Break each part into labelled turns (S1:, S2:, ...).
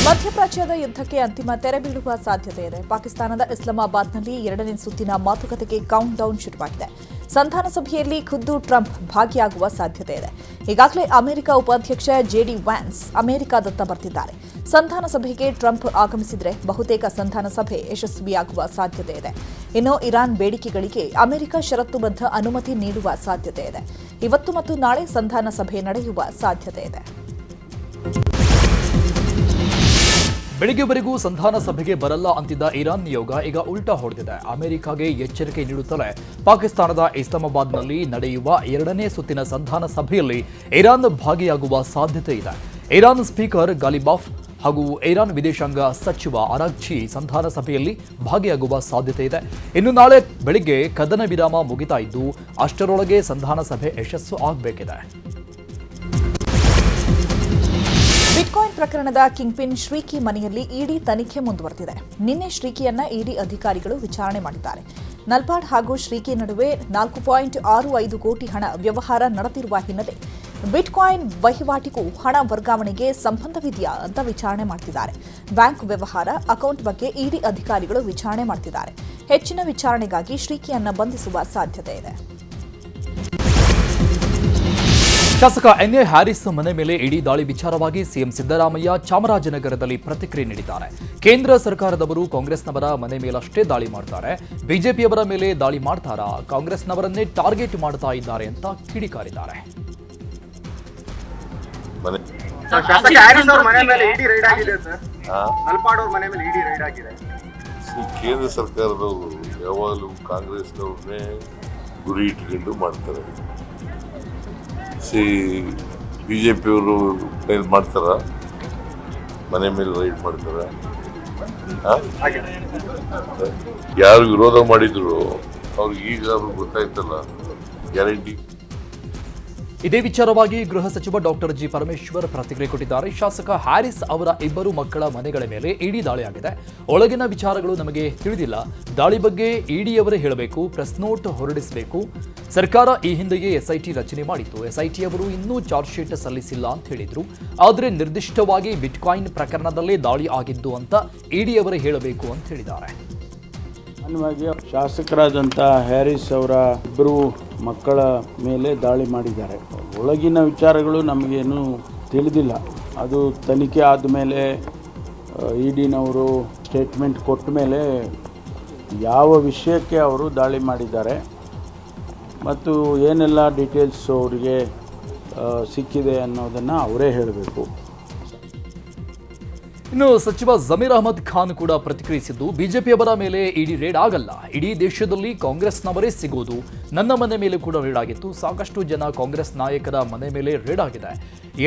S1: ಮಧ್ಯಪ್ರಾಚ್ಯದ ಯುದ್ಧಕ್ಕೆ ಅಂತಿಮ ತೆರೆ ಬೀಳುವ ಸಾಧ್ಯತೆ ಇದೆ. ಪಾಕಿಸ್ತಾನದ ಇಸ್ಲಾಮಾಬಾದ್ನಲ್ಲಿ 2ನೇ ಸುತ್ತಿನ ಮಾತುಕತೆಗೆ ಕೌಂಟ್ ಡೌನ್ ಶುರುವಾಗಿದೆ. ಸಂಧಾನ ಸಭೆಯಲ್ಲಿ ಖುದ್ದು ಟ್ರಂಪ್ ಭಾಗಿಯಾಗುವ ಸಾಧ್ಯತೆ ಇದೆ. ಈಗಾಗಲೇ ಅಮೆರಿಕ ಉಪಾಧ್ಯಕ್ಷ ಜೆಡಿ ವ್ಯಾನ್ಸ್ ಅಮೆರಿಕದತ್ತ ಬರ್ತಿದ್ದಾರೆ. ಸಂಧಾನ ಸಭೆಗೆ ಟ್ರಂಪ್ ಆಗಮಿಸಿದರೆ ಬಹುತೇಕ ಸಂಧಾನ ಸಭೆ ಯಶಸ್ವಿಯಾಗುವ ಸಾಧ್ಯತೆ ಇದೆ. ಇನ್ನು ಇರಾನ್ ಬೇಡಿಕೆಗಳಿಗೆ ಅಮೆರಿಕ ಷರತ್ತುಬದ್ಧ ಅನುಮತಿ ನೀಡುವ ಸಾಧ್ಯತೆ ಇದೆ. ಇವತ್ತು ಮತ್ತು ನಾಳೆ ಸಂಧಾನ ಸಭೆ ನಡೆಯುವ ಸಾಧ್ಯತೆ ಇದೆ.
S2: ಬೆಳಿಗ್ಗೆವರೆಗೂ ಸಂಧಾನ ಸಭೆಗೆ ಬರಲ್ಲ ಅಂತಿದ್ದ ಇರಾನ್ ನಿಯೋಗ ಈಗ ಉಲ್ಟಾ ಹೊಡೆದಿದೆ. ಅಮೆರಿಕಾಗೆ ಎಚ್ಚರಿಕೆ ನೀಡುತ್ತಲೇ ಪಾಕಿಸ್ತಾನದ ಇಸ್ಲಾಮಾಬಾದ್ನಲ್ಲಿ ನಡೆಯುವ 2ನೇ ಸುತ್ತಿನ ಸಂಧಾನ ಸಭೆಯಲ್ಲಿ ಇರಾನ್ ಭಾಗಿಯಾಗುವ ಸಾಧ್ಯತೆ ಇದೆ. ಇರಾನ್ ಸ್ಪೀಕರ್ ಗಾಲಿಬಾಫ್ ಹಾಗೂ ಇರಾನ್ ವಿದೇಶಾಂಗ ಸಚಿವ ಅರಾಗ್ಚಿ ಸಂಧಾನ ಸಭೆಯಲ್ಲಿ ಭಾಗಿಯಾಗುವ ಸಾಧ್ಯತೆ ಇದೆ. ಇನ್ನು ನಾಳೆ ಬೆಳಿಗ್ಗೆ ಕದನ ವಿರಾಮ ಮುಗಿತಾ ಇದ್ದು ಅಷ್ಟರೊಳಗೆ ಸಂಧಾನ ಸಭೆ ಯಶಸ್ಸು ಆಗಬೇಕಿದೆ.
S1: ಬಿಟ್ಕಾಯಿನ್ ಪ್ರಕರಣದ ಕಿಂಗ್ಪಿನ್ ಶ್ರೀಕಿ ಮನೆಯಲ್ಲಿ ಇಡಿ ತನಿಖೆ ಮುಂದುವರೆದಿದೆ. ನಿನ್ನೆ ಶ್ರೀಕಿಯನ್ನ ಇಡಿ ಅಧಿಕಾರಿಗಳು ವಿಚಾರಣೆ ಮಾಡಿದ್ದಾರೆ. ನಲ್ಪಾಡ್ ಹಾಗೂ ಶ್ರೀಕಿ ನಡುವೆ 4.65 ಕೋಟಿ ಹಣ ವ್ಯವಹಾರ ನಡೆದಿರುವ ಹಿನ್ನೆಲೆ ಬಿಟ್ಕಾಯಿನ್ ವಹಿವಾಟಿಗೂ ಹಣ ವರ್ಗಾವಣೆಗೆ ಸಂಬಂಧವಿದೆಯಾ ಅಂತ ವಿಚಾರಣೆ ಮಾಡ್ತಿದ್ದಾರೆ. ಬ್ಯಾಂಕ್ ವ್ಯವಹಾರ ಅಕೌಂಟ್ ಬಗ್ಗೆ ಇಡಿ ಅಧಿಕಾರಿಗಳು ವಿಚಾರಣೆ ಮಾಡ್ತಿದ್ದಾರೆ. ಹೆಚ್ಚಿನ ವಿಚಾರಣೆಗಾಗಿ ಶ್ರೀಕಿಯನ್ನ ಬಂಧಿಸುವ ಸಾಧ್ಯತೆ ಇದೆ.
S2: ಶಾಸಕ ಎನ್ಎ ಹ್ಯಾರಿಸ್ ಮನೆ ಮೇಲೆ ಇಡಿ ದಾಳಿ ವಿಚಾರವಾಗಿ ಸಿಎಂ ಸಿದ್ದರಾಮಯ್ಯ ಚಾಮರಾಜನಗರದಲ್ಲಿ ಪ್ರತಿಕ್ರಿಯೆ ನೀಡಿದ್ದಾರೆ. ಕೇಂದ್ರ ಸರ್ಕಾರದವರು ಕಾಂಗ್ರೆಸ್ನವರ ಮನೆ ಮೇಲಷ್ಟೇ ದಾಳಿ ಮಾಡ್ತಾರೆ, ಬಿಜೆಪಿಯವರ ಮೇಲೆ ದಾಳಿ ಮಾಡ್ತಾರಾ? ಕಾಂಗ್ರೆಸ್ನವರನ್ನೇ ಟಾರ್ಗೆಟ್ ಮಾಡ್ತಾ ಇದ್ದಾರೆ ಅಂತ ಕಿಡಿಕಾರಿದ್ದಾರೆ.
S3: ಕೇಂದ್ರ ಸರ್ಕಾರದವರು ಯಾವಾಗಲೂ ಕಾಂಗ್ರೆಸ್ನವ್ರನ್ನೇ ಗುರಿ ಇಟ್ಕೊಂಡು ಮಾಡ್ತಾರೆ. ಬಿಜೆಪಿಯವರು ರೈಡ್ ಮಾಡ್ತಾರ, ಮನೆ ಮೇಲೆ ರೈಡ್ ಮಾಡ್ತಾರ. ಯಾರು ವಿರೋಧ ಮಾಡಿದ್ರು ಅವ್ರಿಗೆ ಈಗ ಗೊತ್ತಾಯ್ತಲ್ಲ, ಗ್ಯಾರಂಟಿ.
S2: ಇದೇ ವಿಚಾರವಾಗಿ ಗೃಹ ಸಚಿವ ಡಾಕ್ಟರ್ ಜಿ ಪರಮೇಶ್ವರ್ ಪ್ರತಿಕ್ರಿಯೆ ಕೊಟ್ಟಿದ್ದಾರೆ. ಶಾಸಕ ಹ್ಯಾರಿಸ್ ಅವರ 2 ಮಕ್ಕಳ ಮನೆಗಳ ಮೇಲೆ ಇಡಿ ದಾಳಿಯಾಗಿದೆ. ಒಳಗಿನ ವಿಚಾರಗಳು ನಮಗೆ ತಿಳಿದಿಲ್ಲ. ದಾಳಿ ಬಗ್ಗೆ ಇಡಿಯವರೇ ಹೇಳಬೇಕು, ಪ್ರೆಸ್ ನೋಟ್ ಹೊರಡಿಸಬೇಕು. ಸರ್ಕಾರ ಈ ಹಿಂದೆಯೇ ಎಸ್ಐಟಿ ರಚನೆ ಮಾಡಿತ್ತು. ಎಸ್ಐಟಿ ಅವರು ಇನ್ನೂ ಚಾರ್ಜ್ ಶೀಟ್ ಸಲ್ಲಿಸಿಲ್ಲ ಅಂತ ಹೇಳಿದ್ರು. ಆದರೆ ನಿರ್ದಿಷ್ಟವಾಗಿ ಬಿಟ್ಕಾಯಿನ್ ಪ್ರಕರಣದಲ್ಲೇ ದಾಳಿ ಆಗಿದ್ದು ಅಂತ ಇಡಿಯವರೇ ಹೇಳಬೇಕು ಅಂತ ಹೇಳಿದ್ದಾರೆ.
S4: ಸಾಮಾನ್ಯವಾಗಿ ಶಾಸಕರಾದಂಥ ಹ್ಯಾರಿಸ್ ಅವರ 2 ಮಕ್ಕಳ ಮೇಲೆ ದಾಳಿ ಮಾಡಿದ್ದಾರೆ. ಒಳಗಿನ ವಿಚಾರಗಳು ನಮಗೇನು ತಿಳಿದಿಲ್ಲ. ಅದು ತನಿಖೆ ಆದಮೇಲೆ ಇಡಿನವರು ಸ್ಟೇಟ್ಮೆಂಟ್ ಕೊಟ್ಟ ಮೇಲೆ ಯಾವ ವಿಷಯಕ್ಕೆ ಅವರು ದಾಳಿ ಮಾಡಿದ್ದಾರೆ ಮತ್ತು ಏನೆಲ್ಲ ಡೀಟೇಲ್ಸ್ ಅವರಿಗೆ ಸಿಕ್ಕಿದೆ ಅನ್ನೋದನ್ನು ಅವರೇ ಹೇಳಬೇಕು.
S2: ಇನ್ನು ಸಚಿವ ಜಮೀರ್ ಅಹಮದ್ ಖಾನ್ ಕೂಡ ಪ್ರತಿಕ್ರಿಯಿಸಿದ್ದು, ಬಿಜೆಪಿಯವರ ಮೇಲೆ ಇಡಿ ರೇಡ್ ಆಗಲ್ಲ, ಇಡೀ ದೇಶದಲ್ಲಿ ಕಾಂಗ್ರೆಸ್ನವರೇ ಸಿಗೋದು. ನನ್ನ ಮನೆ ಮೇಲೆ ಕೂಡ ರೇಡ್ ಆಗಿತ್ತು. ಸಾಕಷ್ಟು ಜನ ಕಾಂಗ್ರೆಸ್ ನಾಯಕರ ಮನೆ ಮೇಲೆ ರೇಡ್ ಆಗಿದೆ.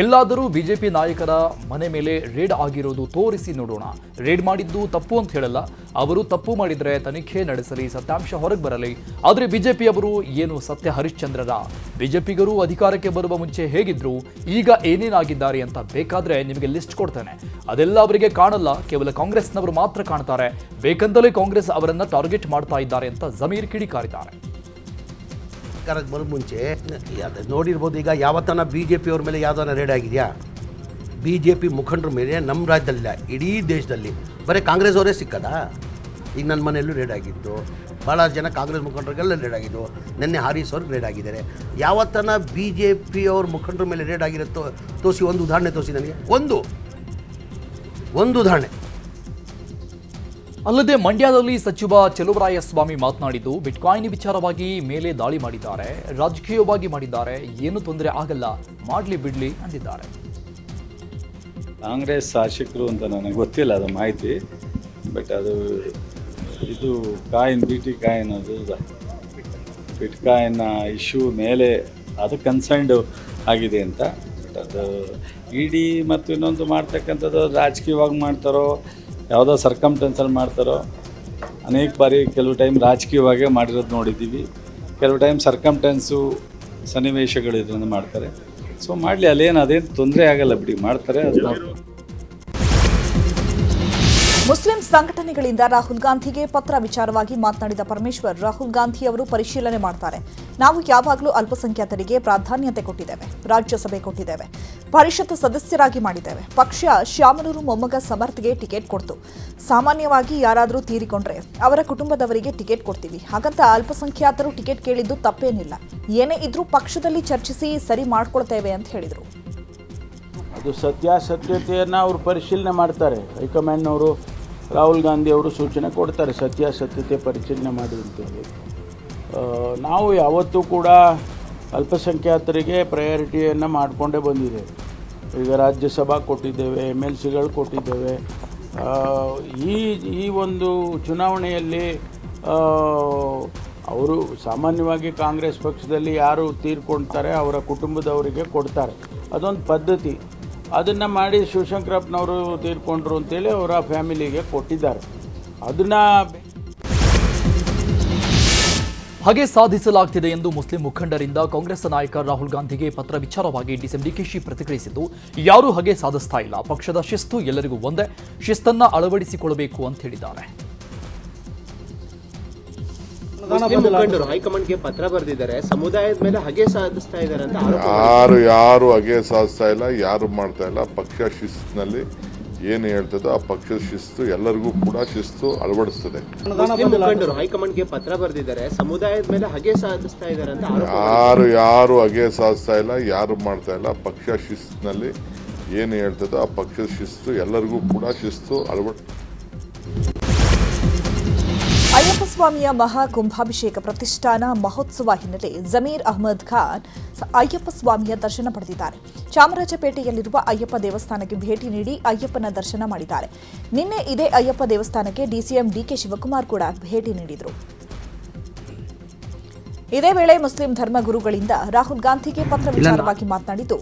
S2: ಎಲ್ಲಾದರೂ ಬಿಜೆಪಿ ನಾಯಕರ ಮನೆ ಮೇಲೆ ರೇಡ್ ಆಗಿರೋದು ತೋರಿಸಿ ನೋಡೋಣ. ರೇಡ್ ಮಾಡಿದ್ದು ತಪ್ಪು ಅಂತ ಹೇಳಲ್ಲ. ಅವರು ತಪ್ಪು ಮಾಡಿದರೆ ತನಿಖೆ ನಡೆಸಲಿ, ಸತ್ಯಾಂಶ ಹೊರಗೆ ಬರಲಿ. ಆದರೆ ಬಿಜೆಪಿಯವರು ಏನು ಸತ್ಯ ಹರಿಶ್ಚಂದ್ರರ? ಬಿಜೆಪಿಗರು ಅಧಿಕಾರಕ್ಕೆ ಬರುವ ಮುಂಚೆ ಹೇಗಿದ್ರು, ಈಗ ಏನೇನಾಗಿದ್ದಾರೆ ಅಂತ ಬೇಕಾದ್ರೆ ನಿಮಗೆ ಲಿಸ್ಟ್ ಕೊಡ್ತೇನೆ. ಅದೆಲ್ಲ ಅವರಿಗೆ ಕಾಣಲ್ಲ, ಕೇವಲ ಕಾಂಗ್ರೆಸ್ನವರು ಮಾತ್ರ ಕಾಣ್ತಾರೆ. ಬೇಕಂತಲೇ ಕಾಂಗ್ರೆಸ್ ಅವರನ್ನ ಟಾರ್ಗೆಟ್ ಮಾಡ್ತಾ ಇದ್ದಾರೆ ಅಂತ ಜಮೀರ್ ಕಿಡಿಕಾರಿದ್ದಾರೆ.
S5: ಸರ್ಕಾರಕ್ಕೆ ಬರೋ ಮುಂಚೆ ನೋಡಿರ್ಬೋದು. ಈಗ ಯಾವತ್ತನ BJP ಅವ್ರ ಮೇಲೆ ಯಾವುದನ್ನ ರೇಡ್ ಆಗಿದೆಯಾ? BJP ಮುಖಂಡರ ಮೇಲೆ ನಮ್ಮ ರಾಜ್ಯದಲ್ಲಿಲ್ಲ, ಇಡೀ ದೇಶದಲ್ಲಿ ಬರೀ ಕಾಂಗ್ರೆಸ್ ಅವರೇ ಸಿಕ್ಕದ. ಈಗ ನನ್ನ ಮನೆಯಲ್ಲೂ ರೇಡ್ ಆಗಿತ್ತು. ಭಾಳ ಜನ ಕಾಂಗ್ರೆಸ್ ಮುಖಂಡರಿಗೆಲ್ಲ ರೇಡ್ ಆಗಿದ್ದು. ನಿನ್ನೆ ಹಾರಿಸ್ ಅವ್ರಿಗೆ ರೇಡ್ ಆಗಿದ್ದಾರೆ. ಯಾವತ್ತನ BJP ಅವ್ರ ಮುಖಂಡರ ಮೇಲೆ ರೇಡ್ ಆಗಿರುತ್ತೋ ತೋರಿಸಿ, ಒಂದು ಉದಾಹರಣೆ ತೋರಿಸಿ ನನಗೆ, ಒಂದು ಉದಾಹರಣೆ.
S2: ಅಲ್ಲದೆ ಮಂಡ್ಯದಲ್ಲಿ ಸಚಿವ ಚೆಲುವರಾಯಸ್ವಾಮಿ ಮಾತನಾಡಿದ್ದು, ಬಿಟ್ಕಾಯಿನ್ ವಿಚಾರವಾಗಿ ಮೇಲೆ ದಾಳಿ ಮಾಡಿದ್ದಾರೆ, ರಾಜಕೀಯವಾಗಿ ಮಾಡಿದ್ದಾರೆ, ಏನು ತೊಂದರೆ ಆಗಲ್ಲ, ಮಾಡ್ಲಿ ಬಿಡ್ಲಿ ಅಂದಿದ್ದಾರೆ.
S6: ಕಾಂಗ್ರೆಸ್ ಶಾಸಕರು ಅಂತ ನನಗೆ ಗೊತ್ತಿಲ್ಲ ಅದು ಮಾಹಿತಿ. ಬಟ್ ಅದು ಇದು BT ಕಾಯಿನ್, ಅದು ಬಿಟ್ಕಾಯಿನ್ ಇಶ್ಯೂ ಮೇಲೆ ಅದು ಕನ್ಸರ್ನ್ಡ್ ಆಗಿದೆ ಅಂತ. ಬಟ್ ಅದು ಇಡಿ ಮತ್ತು ಇನ್ನೊಂದು ಮಾಡ್ತಕ್ಕಂಥದ್ದು ರಾಜಕೀಯವಾಗಿ ಮಾಡ್ತಾರೋ, ಯಾವುದೋ ಸರ್ಕಮ್ಟೆನ್ಸಲ್ಲಿ ಮಾಡ್ತಾರೋ. ಅನೇಕ ಬಾರಿ ಕೆಲವು ಟೈಮ್ ರಾಜಕೀಯವಾಗೇ ಮಾಡಿರೋದು ನೋಡಿದ್ದೀವಿ, ಕೆಲವು ಟೈಮ್ ಸರ್ಕಮ್ಟೆನ್ಸು ಸನ್ನಿವೇಶಗಳು ಇದರಿಂದ ಮಾಡ್ತಾರೆ. ಸೊ ಮಾಡಲಿ, ಅದೇನು ತೊಂದರೆ ಆಗಲ್ಲ ಬಿಡಿ, ಮಾಡ್ತಾರೆ. ಅದು
S1: ಮುಸ್ಲಿಂ ಸಂಘಟನೆಗಳಿಂದ ರಾಹುಲ್ ಗಾಂಧಿಗೆ ಪತ್ರ ವಿಚಾರವಾಗಿ ಮಾತನಾಡಿದ ಪರಮೇಶ್ವರ್, ರಾಹುಲ್ ಗಾಂಧಿ ಅವರು ಪರಿಶೀಲನೆ ಮಾಡ್ತಾರೆ. ನಾವು ಯಾವಾಗಲೂ ಅಲ್ಪಸಂಖ್ಯಾತರಿಗೆ ಪ್ರಾಧಾನ್ಯತೆ ಕೊಟ್ಟಿದ್ದೇವೆ, ರಾಜ್ಯಸಭೆ ಕೊಟ್ಟಿದ್ದೇವೆ, ಪರಿಷತ್ ಸದಸ್ಯರಾಗಿ ಮಾಡಿದ್ದೇವೆ. ಪಕ್ಷ ಶ್ಯಾಮನೂರು ಮೊಮ್ಮಗ ಸಮರ್ಥ್ಗೆ ಟಿಕೆಟ್ ಕೊಡ್ತು. ಸಾಮಾನ್ಯವಾಗಿ ಯಾರಾದರೂ ತೀರಿಕೊಂಡ್ರೆ ಅವರ ಕುಟುಂಬದವರಿಗೆ ಟಿಕೆಟ್ ಕೊಡ್ತೀವಿ. ಹಾಗಂತ ಅಲ್ಪಸಂಖ್ಯಾತರು ಟಿಕೆಟ್ ಕೇಳಿದ್ದು ತಪ್ಪೇನಿಲ್ಲ. ಏನೇ ಇದ್ರೂ ಪಕ್ಷದಲ್ಲಿ ಚರ್ಚಿಸಿ ಸರಿ ಮಾಡ್ಕೊಳ್ತೇವೆ ಅಂತ ಹೇಳಿದರು.
S4: ಅದು ಸತ್ಯಾಸತ್ಯತೆಯನ್ನು ಅವರು ಪರಿಶೀಲನೆ ಮಾಡ್ತಾರೆ. ಹೈಕಮಾಂಡ್ನವರು ರಾಹುಲ್ ಗಾಂಧಿ ಅವರು ಸೂಚನೆ ಕೊಡ್ತಾರೆ, ಸತ್ಯಾಸತ್ಯತೆ ಪರಿಶೀಲನೆ ಮಾಡಿ ಅಂತೇಳಿ. ನಾವು ಯಾವತ್ತೂ ಕೂಡ ಅಲ್ಪಸಂಖ್ಯಾತರಿಗೆ ಪ್ರಯಾರಿಟಿಯನ್ನು ಮಾಡಿಕೊಂಡೇ ಬಂದಿದ್ದೇವೆ. ಈಗ ರಾಜ್ಯಸಭಾ ಕೊಟ್ಟಿದ್ದೇವೆ, MLCಗಳು ಕೊಟ್ಟಿದ್ದೇವೆ. ಈ ಒಂದು ಚುನಾವಣೆಯಲ್ಲಿ ಅವರು ಸಾಮಾನ್ಯವಾಗಿ ಕಾಂಗ್ರೆಸ್ ಪಕ್ಷದಲ್ಲಿ ಯಾರು ತೀರ್ಕೊಳ್ತಾರೆ ಅವರ ಕುಟುಂಬದವರಿಗೆ ಕೊಡ್ತಾರೆ. ಅದೊಂದು ಪದ್ಧತಿ. ಅದನ್ನು ಮಾಡಿ ಶಿವಶಂಕರಪ್ಪನವರು ತೀರ್ಕೊಂಡ್ರು ಅಂತೇಳಿ ಅವರ ಫ್ಯಾಮಿಲಿಗೆ ಕೊಟ್ಟಿದ್ದಾರೆ. ಅದನ್ನು
S2: ಹಾಗೆ ಸಾಧಿಸಲಾಗ್ತಿದೆ ಎಂದು ಮುಸ್ಲಿಂ ಮುಖಂಡರಿಂದ ಕಾಂಗ್ರೆಸ್ ನಾಯಕ ರಾಹುಲ್ ಗಾಂಧಿಗೆ ಪತ್ರ ವಿಚಾರವಾಗಿ ಡಿಸಿಎಂ ಡಿಕೆಶಿ ಪ್ರತಿಕ್ರಿಯಿಸಿದ್ದು, ಯಾರೂ ಹಾಗೆ ಸಾಧಿಸ್ತಾ ಇಲ್ಲ. ಪಕ್ಷದ ಶಿಸ್ತು ಎಲ್ಲರಿಗೂ ಒಂದೇ, ಶಿಸ್ತನ್ನ ಅಳವಡಿಸಿಕೊಳ್ಳಬೇಕು ಅಂತ ಹೇಳಿದ್ದಾರೆ.
S7: ಮುಸ್ಲಿಂ ಮುಖಂಡರು ಹೈಕಮಾಂಡ್ಗೆ ಪತ್ರ ಬರೆದಿದ್ದಾರೆ, ಸಮುದಾಯದ ಮೇಲೆ ಹಗೆ ಸಾಧಿಸ್ತಾ ಇದ್ದಾರೆ ಅಂತ ಆರೋಪ.
S3: ಯಾರು ಹಗೆ ಸಾಧಿಸ್ತಾ ಇಲ್ಲ, ಯಾರು ಮಾಡ್ತಾ ಇಲ್ಲ. ಪಕ್ಷ ಶಿಸ್ತಿನಲ್ಲಿ ಏನು ಹೇಳ್ತದೋ ಆ ಪಕ್ಷದ ಶಿಸ್ತು ಎಲ್ಲರಿಗೂ ಕೂಡ ಶಿಸ್ತು ಅಳವಡಿಸ್ತದೆ.
S7: ಮುಸ್ಲಿಂ ಮುಖಂಡರು ಹೈಕಮಾಂಡ್ಗೆ ಪತ್ರ ಬರೆದಿದ್ದಾರೆ, ಸಮುದಾಯದ ಮೇಲೆ ಹಗೆ ಸಾಧಿಸ್ತಾ ಇದ್ದಾರೆ ಅಂತ ಆರೋಪ.
S3: ಯಾರು ಹಗೆ ಸಾಧಿಸ್ತಾ ಇಲ್ಲ, ಯಾರು ಮಾಡ್ತಾ ಇಲ್ಲ. ಪಕ್ಷ ಶಿಸ್ತಿನಲ್ಲಿ ಏನು ಹೇಳ್ತದೋ ಆ ಪಕ್ಷದ ಶಿಸ್ತು ಎಲ್ಲರಿಗೂ ಕೂಡ ಶಿಸ್ತು
S1: ಅಯ್ಯಪ್ಪ ಸ್ವಾಮಿಯ ಮಹಾ ಕುಂಭಾಭಿಷೇಕ ಪ್ರತಿಷ್ಠಾನ ಮಹೋತ್ಸವ ಹಿನ್ನೆಲೆ ಜಮೀರ್ ಅಹ್ಮದ್ ಖಾನ್ ಅಯ್ಯಪ್ಪ ಸ್ವಾಮಿಯ ದರ್ಶನ ಪಡೆದಿದ್ದಾರೆ. ಚಾಮರಾಜಪೇಟೆಯಲ್ಲಿರುವ ಅಯ್ಯಪ್ಪ ದೇವಸ್ಥಾನಕ್ಕೆ ಭೇಟಿ ನೀಡಿ ಅಯ್ಯಪ್ಪನ ದರ್ಶನ ಮಾಡಿದ್ದಾರೆ. ನಿನ್ನೆ ಇದೇ ಅಯ್ಯಪ್ಪ ದೇವಸ್ಥಾನಕ್ಕೆ ಡಿಸಿಎಂ ಡಿಕೆ ಶಿವಕುಮಾರ್ ಕೂಡ ಭೇಟಿ ನೀಡಿದರು. ಇದೇ ವೇಳೆ ಮುಸ್ಲಿಂ ಧರ್ಮಗುರುಗಳಿಂದ ರಾಹುಲ್ ಗಾಂಧಿಗೆ ಪತ್ರ ವಿಚಾರವಾಗಿ ಮಾತನಾಡಿದ್ದು,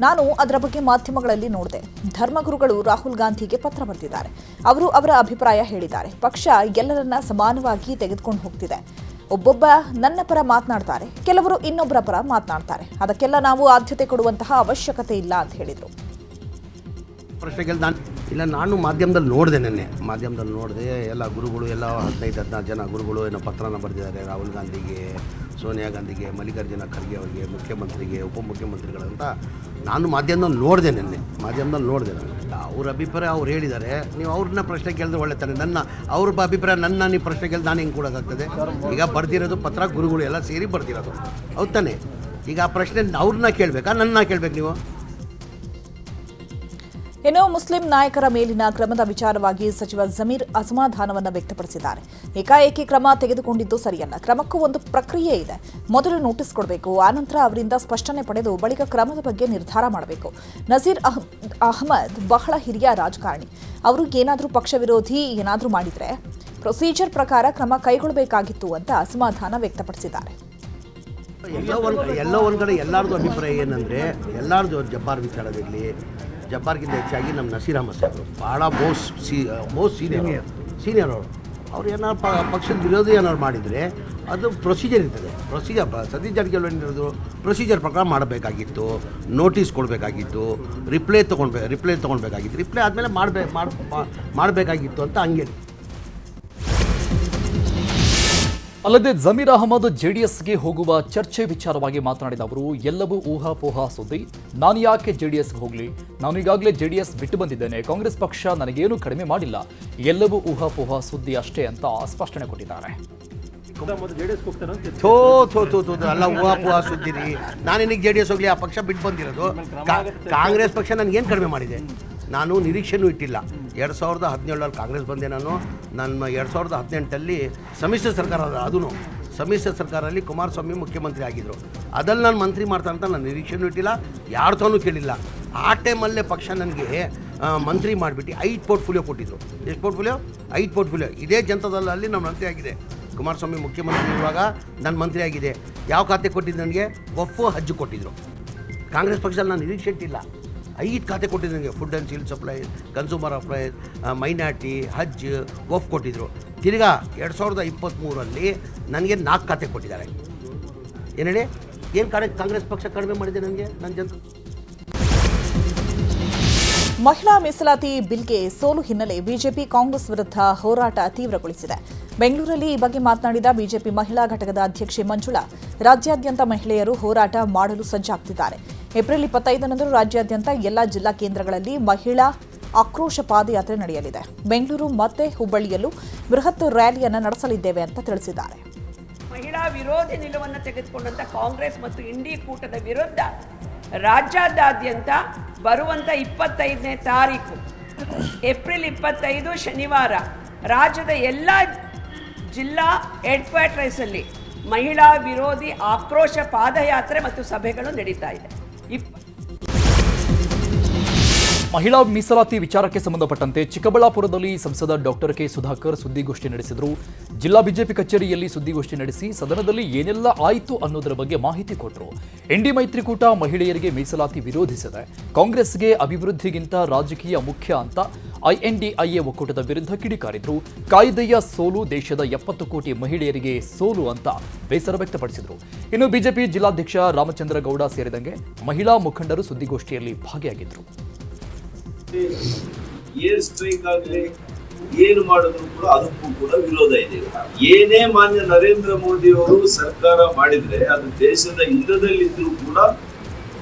S1: ನಾನು ಅದರ ಬಗ್ಗೆ ಮಾಧ್ಯಮಗಳಲ್ಲಿ ನೋಡಿದೆ. ಧರ್ಮಗುರುಗಳು ರಾಹುಲ್ ಗಾಂಧಿಗೆ ಪತ್ರ ಬರೆದಿದ್ದಾರೆ. ಅವರು ಅವರ ಅಭಿಪ್ರಾಯ ಹೇಳಿದ್ದಾರೆ. ಪಕ್ಷ ಎಲ್ಲರನ್ನ ಸಮಾನವಾಗಿ ತೆಗೆದುಕೊಂಡು ಹೋಗ್ತಿದೆ. ಒಬ್ಬೊಬ್ಬ ನನ್ನ ಪರ ಮಾತನಾಡ್ತಾರೆ, ಕೆಲವರು ಇನ್ನೊಬ್ಬರ ಪರ ಮಾತನಾಡ್ತಾರೆ. ಅದಕ್ಕೆಲ್ಲ ನಾವು ಆದ್ಯತೆ ಕೊಡುವಂತಹ ಅವಶ್ಯಕತೆ ಇಲ್ಲ ಅಂತ ಹೇಳಿದರು.
S5: ಪ್ರಶ್ನೆಗೆ ನಾನು ಮಾಧ್ಯಮದಲ್ಲಿ ನೋಡಿದೆ, ಮಾಧ್ಯಮದಲ್ಲಿ ನೋಡಿದೆ. ಎಲ್ಲ ಗುರುಗಳು ಎಲ್ಲ 15-16 ಜನ ಗುರುಗಳು ಏನೋ ಪತ್ರನ ಬರೆದಿದ್ದಾರೆ ರಾಹುಲ್ ಗಾಂಧಿಗೆ, ಸೋನಿಯಾ ಗಾಂಧಿಗೆ, ಮಲ್ಲಿಕಾರ್ಜುನ ಖರ್ಗೆ ಅವರಿಗೆ, ಮುಖ್ಯಮಂತ್ರಿಗೆ, ಉಪಮುಖ್ಯಮಂತ್ರಿಗಳಂತ ನಾನು ಮಾಧ್ಯಮದಲ್ಲಿ ನೋಡಿದೆ. ಮಾಧ್ಯಮದಲ್ಲಿ ನೋಡಿದೆ ಅವ್ರ ಅಭಿಪ್ರಾಯ ಅವ್ರು ಹೇಳಿದ್ದಾರೆ. ನೀವು ಅವ್ರನ್ನ ಪ್ರಶ್ನೆ ಕೇಳಿದ್ರೆ ಒಳ್ಳೆ ತಾನೆ. ಅವ್ರ ಅಭಿಪ್ರಾಯ ನೀವು ಪ್ರಶ್ನೆ ಕೇಳಿದ್ರೆ ನಾನು ಹೆಂಗೆ ಕೊಡೋಕ್ಕಾಗ್ತದೆ? ಈಗ ಬರ್ದಿರೋದು ಪತ್ರ ಗುರುಗಳು ಎಲ್ಲ ಸೇರಿ ಬರ್ದಿರೋದು, ಹೌದು ತಾನೆ? ಈಗ ಆ ಪ್ರಶ್ನೆ ಅವ್ರನ್ನ ಕೇಳಬೇಕಾ, ನನ್ನ ಕೇಳಬೇಕು ನೀವು?
S1: ಇನ್ನು ಮುಸ್ಲಿಂ ನಾಯಕರ ಮೇಲಿನ ಕ್ರಮದ ವಿಚಾರವಾಗಿ ಸಚಿವ ಜಮೀರ್ ಅಸಮಾಧಾನವನ್ನು ವ್ಯಕ್ತಪಡಿಸಿದ್ದಾರೆ. ಏಕಾಏಕಿ ಕ್ರಮ ತೆಗೆದುಕೊಂಡಿದ್ದು ಸರಿಯಲ್ಲ. ಕ್ರಮಕ್ಕೂ ಒಂದು ಪ್ರಕ್ರಿಯೆ ಇದೆ. ಮೊದಲು ನೋಟಿಸ್ ಕೊಡಬೇಕು, ಆನಂತರ ಅವರಿಂದ ಸ್ಪಷ್ಟನೆ ಪಡೆದು ಬಳಿಕ ಕ್ರಮದ ಬಗ್ಗೆ ನಿರ್ಧಾರ ಮಾಡಬೇಕು. ನಜೀರ್ ಅಹ್ಮದ್ ಬಹಳ ಹಿರಿಯ ರಾಜಕಾರಣಿ. ಅವರು ಏನಾದರೂ ಪಕ್ಷ ವಿರೋಧಿ ಏನಾದರೂ ಮಾಡಿದರೆ ಪ್ರೊಸೀಜರ್ ಪ್ರಕಾರ ಕ್ರಮ ಕೈಗೊಳ್ಳಬೇಕಾಗಿತ್ತು ಅಂತ ಅಸಮಾಧಾನ ವ್ಯಕ್ತಪಡಿಸಿದ್ದಾರೆ.
S5: ಎಲ್ಲೋ ಒಂದು ಕಡೆ ಎಲ್ಲರದು ಅಭಿಪ್ರಾಯ ಏನಂದರೆ, ಎಲ್ಲರದು ಜಬ್ಬಾರ್ ವಿಚಾರವಿರಲಿ, ಜಬ್ಬಾರ್ಗಿಂತ ಹೆಚ್ಚಾಗಿ ನಮ್ಮ ನಸೀರ್ ಅಹಮದ್ ಸಾಹೇಬರು ಭಾಳ ಮೋಸ್ಟ್ ಸೀನಿಯರ್ ಅವ್ರು ಏನಾರು ಪಕ್ಷದ ವಿರೋಧಿ ಏನಾದ್ರು ಮಾಡಿದರೆ ಅದು ಪ್ರೊಸೀಜರ್ ಇರ್ತದೆ. ಸತೀಶ್ ಜಾರಕಿಹೊಳಿ ಏನಿರೋದು ಪ್ರೊಸೀಜರ್ ಪ್ರಕಾರ ಮಾಡಬೇಕಾಗಿತ್ತು, ನೋಟಿಸ್ ಕೊಡಬೇಕಾಗಿತ್ತು, ರಿಪ್ಲೈ ತೊಗೊಳ್ಬೇಕಾಗಿತ್ತು. ರಿಪ್ಲೈ ಆದಮೇಲೆ ಮಾಡಬೇಕಾಗಿತ್ತು ಅಂತ ಹಂಗೆ.
S2: ಅಲ್ಲದೆ ಜಮೀರ್ ಅಹಮದ್ ಜೆಡಿಎಸ್ಗೆ ಹೋಗುವ ಚರ್ಚೆ ವಿಚಾರವಾಗಿ ಮಾತನಾಡಿದ ಅವರು, ಎಲ್ಲವೂ ಊಹಾಪೋಹ ಸುದ್ದಿ. ನಾನು ಯಾಕೆ ಜೆಡಿಎಸ್ಗೆ ಹೋಗಲಿ? ನಾನು ಈಗಾಗಲೇ ಜೆಡಿಎಸ್ ಬಿಟ್ಟು ಬಂದಿದ್ದೇನೆ. ಕಾಂಗ್ರೆಸ್ ಪಕ್ಷ ನನಗೇನು ಕಡಿಮೆ ಮಾಡಿಲ್ಲ. ಎಲ್ಲವೂ ಊಹಾಪೋಹ ಸುದ್ದಿ ಅಷ್ಟೇ ಅಂತ ಸ್ಪಷ್ಟನೆ ಕೊಟ್ಟಿದ್ದಾರೆ.
S5: ಅಲ್ಲ, ಊಹಾಪೋಹ ಸುದ್ದಿ ರೀ. ನಾನೇನಿಗೆ JDS ಹೋಗಲಿ? ಆ ಪಕ್ಷ ಬಿಟ್ಟು ಬಂದಿರೋದು. ಕಾಂಗ್ರೆಸ್ ಪಕ್ಷ ನನಗೇನು ಕಡಿಮೆ ಮಾಡಿದೆ? ನಾನು ನಿರೀಕ್ಷೆನೂ ಇಟ್ಟಿಲ್ಲ. 2017 ಕಾಂಗ್ರೆಸ್ ಬಂದೆ. ನಾನು 2018 ಸಮ್ಮಿಶ್ರ ಸರ್ಕಾರ, ಅದೂ ಸಮ್ಮಿಶ್ರ ಸರ್ಕಾರದಲ್ಲಿ ಕುಮಾರಸ್ವಾಮಿ ಮುಖ್ಯಮಂತ್ರಿ ಆಗಿದ್ದರು. ಅದಲ್ಲಿ ನಾನು ಮಂತ್ರಿ ಮಾಡ್ತಾ ಅಂತ ನಾನು ನಿರೀಕ್ಷೆನೂ ಇಟ್ಟಿಲ್ಲ, ಯಾರ ತಾನೂ ಕೇಳಿಲ್ಲ. ಆ ಟೈಮಲ್ಲೇ ಪಕ್ಷ ನನಗೆ ಮಂತ್ರಿ ಮಾಡಿಬಿಟ್ಟು 5 ಪೋರ್ಟ್ಫೋಲಿಯೋ ಕೊಟ್ಟಿದ್ರು. ಎಷ್ಟು ಪೋರ್ಟ್ಫೋಲಿಯೋ? 5 ಪೋರ್ಟ್ಫೋಲಿಯೋ. ಇದೇ ಜನತಾದಳಲ್ಲಿ ನಮ್ಮ ಮಂತ್ರಿ ಆಗಿದೆ. ಕುಮಾರಸ್ವಾಮಿ ಮುಖ್ಯಮಂತ್ರಿ ಇರುವಾಗ ನಾನು ಮಂತ್ರಿ ಆಗಿದೆ. ಯಾವ ಖಾತೆ ಕೊಟ್ಟಿದ್ದು ನನಗೆ? ವಫ್, ಹಜ್ ಕೊಟ್ಟಿದ್ದರು. ಕಾಂಗ್ರೆಸ್ ಪಕ್ಷದಲ್ಲಿ ನಾನು ನಿರೀಕ್ಷೆ ಇಟ್ಟಿಲ್ಲ. 5 ಖಾತೆ ಕೊಟ್ಟಿದ್ದು ನನಗೆ. Food and civil supply, consumer affairs, minority, ಹಜ್, ವಫ್ ಕೊಟ್ಟಿದ್ದರು. ತಿರ್ಗಾ 2023 ನನಗೆ 4 ಖಾತೆ ಕೊಟ್ಟಿದ್ದಾರೆ. ಏನು ಹೇಳಿ? ಏನು ಕಾಂಗ್ರೆಸ್ ಪಕ್ಷ ಕಡಿಮೆ ಮಾಡಿದೆ ನನಗೆ? ನನ್ನ
S1: ಮಹಿಳಾ ಮೀಸಲಾತಿ ಬಿಲ್ಗೆ ಸೋಲು ಹಿನ್ನೆಲೆ ಬಿಜೆಪಿ ಕಾಂಗ್ರೆಸ್ ವಿರುದ್ಧ ಹೋರಾಟ ತೀವ್ರಗೊಳಿಸಿದೆ. ಬೆಂಗಳೂರಲ್ಲಿ ಈ ಬಗ್ಗೆ ಮಾತನಾಡಿದ ಬಿಜೆಪಿ ಮಹಿಳಾ ಘಟಕದ ಅಧ್ಯಕ್ಷೆ ಮಂಜುಳಾ, ರಾಜ್ಯಾದ್ಯಂತ ಮಹಿಳೆಯರು ಹೋರಾಟ ಮಾಡಲು ಸಜ್ಜಾಗ್ತಿದ್ದಾರೆ. ಏಪ್ರಿಲ್ 25ರಂದು ರಾಜ್ಯಾದ್ಯಂತ ಎಲ್ಲಾ ಜಿಲ್ಲಾ ಕೇಂದ್ರಗಳಲ್ಲಿ ಮಹಿಳಾ ಆಕ್ರೋಶ ಪಾದಯಾತ್ರೆ ನಡೆಯಲಿದೆ. ಬೆಂಗಳೂರು ಮತ್ತೆ ಹುಬ್ಬಳ್ಳಿಯಲ್ಲೂ ಬೃಹತ್ ರ್ಯಾಲಿಯನ್ನು ನಡೆಸಲಿದ್ದೇವೆ ಅಂತ ತಿಳಿಸಿದ್ದಾರೆ.
S8: ಮಹಿಳಾ ವಿರೋಧಿ ನಿಲುವನ್ನು ತೆಗೆದುಕೊಂಡಂತ ಕಾಂಗ್ರೆಸ್ ಮತ್ತು ಇಂಡಿ ಕೂಟದ ವಿರುದ್ಧ ರಾಜ್ಯಾದ್ಯಂತ ಬರುವಂತ 25ನೇ ತಾರೀಕು ಏಪ್ರಿಲ್ 25 ಶನಿವಾರ ರಾಜ್ಯದ ಎಲ್ಲ ಜಿಲ್ಲಾ ಹೆಡ್ ಕ್ವಾರ್ಟರ್ಸ್ ಅಲ್ಲಿ ಮಹಿಳಾ ವಿರೋಧಿ ಆಕ್ರೋಶ ಪಾದಯಾತ್ರೆ ಮತ್ತು ಸಭೆಗಳು ನಡೀತಾ ಇದೆ.
S2: ಮಹಿಳಾ ಮೀಸಲಾತಿ ವಿಚಾರಕ್ಕೆ ಸಂಬಂಧಪಟ್ಟಂತೆ ಚಿಕ್ಕಬಳ್ಳಾಪುರದಲ್ಲಿ ಸಂಸದ ಡಾಕ್ಟರ್ ಕೆ ಸುಧಾಕರ್ ಸುದ್ದಿಗೋಷ್ಠಿ ನಡೆಸಿದರು. ಜಿಲ್ಲಾ ಬಿಜೆಪಿ ಕಚೇರಿಯಲ್ಲಿ ಸುದ್ದಿಗೋಷ್ಠಿ ನಡೆಸಿ ಸದನದಲ್ಲಿ ಏನೆಲ್ಲ ಆಯಿತು ಅನ್ನೋದರ ಬಗ್ಗೆ ಮಾಹಿತಿ ಕೊಟ್ಟರು. ಎನ್ಡಿ ಮೈತ್ರಿಕೂಟ ಮಹಿಳೆಯರಿಗೆ ಮೀಸಲಾತಿ ವಿರೋಧಿಸಿದೆ. ಕಾಂಗ್ರೆಸ್ಗೆ ಅಭಿವೃದ್ಧಿಗಿಂತ ರಾಜಕೀಯ ಮುಖ್ಯ ಅಂತ INDIA ಒಕ್ಕೂಟದ ವಿರುದ್ಧ ಕಿಡಿಕಾರಿದ್ರು. ಕಾಯ್ದೆಯ ಸೋಲು ದೇಶದ 70 ಕೋಟಿ ಮಹಿಳೆಯರಿಗೆ ಸೋಲು ಅಂತ ಬೇಸರ ವ್ಯಕ್ತಪಡಿಸಿದರು. ಇನ್ನು ಬಿಜೆಪಿ ಜಿಲ್ಲಾಧ್ಯಕ್ಷ ರಾಮಚಂದ್ರ ಗೌಡ ಸೇರಿದಂತೆ ಮಹಿಳಾ ಮುಖಂಡರು ಸುದ್ದಿಗೋಷ್ಠಿಯಲ್ಲಿ ಭಾಗಿಯಾಗಿದ್ದರು.
S9: ಏರ್ ಸ್ಟ್ರೈಕ್ ಆಗಲಿ ಏನು ಮಾಡಿದ್ರು ಕೂಡ ಅದಕ್ಕೂ ಕೂಡ ವಿರೋಧ ಇದೆ. ಏನೇ ಮಾನ್ಯ ನರೇಂದ್ರ ಮೋದಿ ಅವರು ಸರ್ಕಾರ ಮಾಡಿದ್ರೆ ಅದು ದೇಶದ ಹಿತದಲ್ಲಿದ್ರೂ ಕೂಡ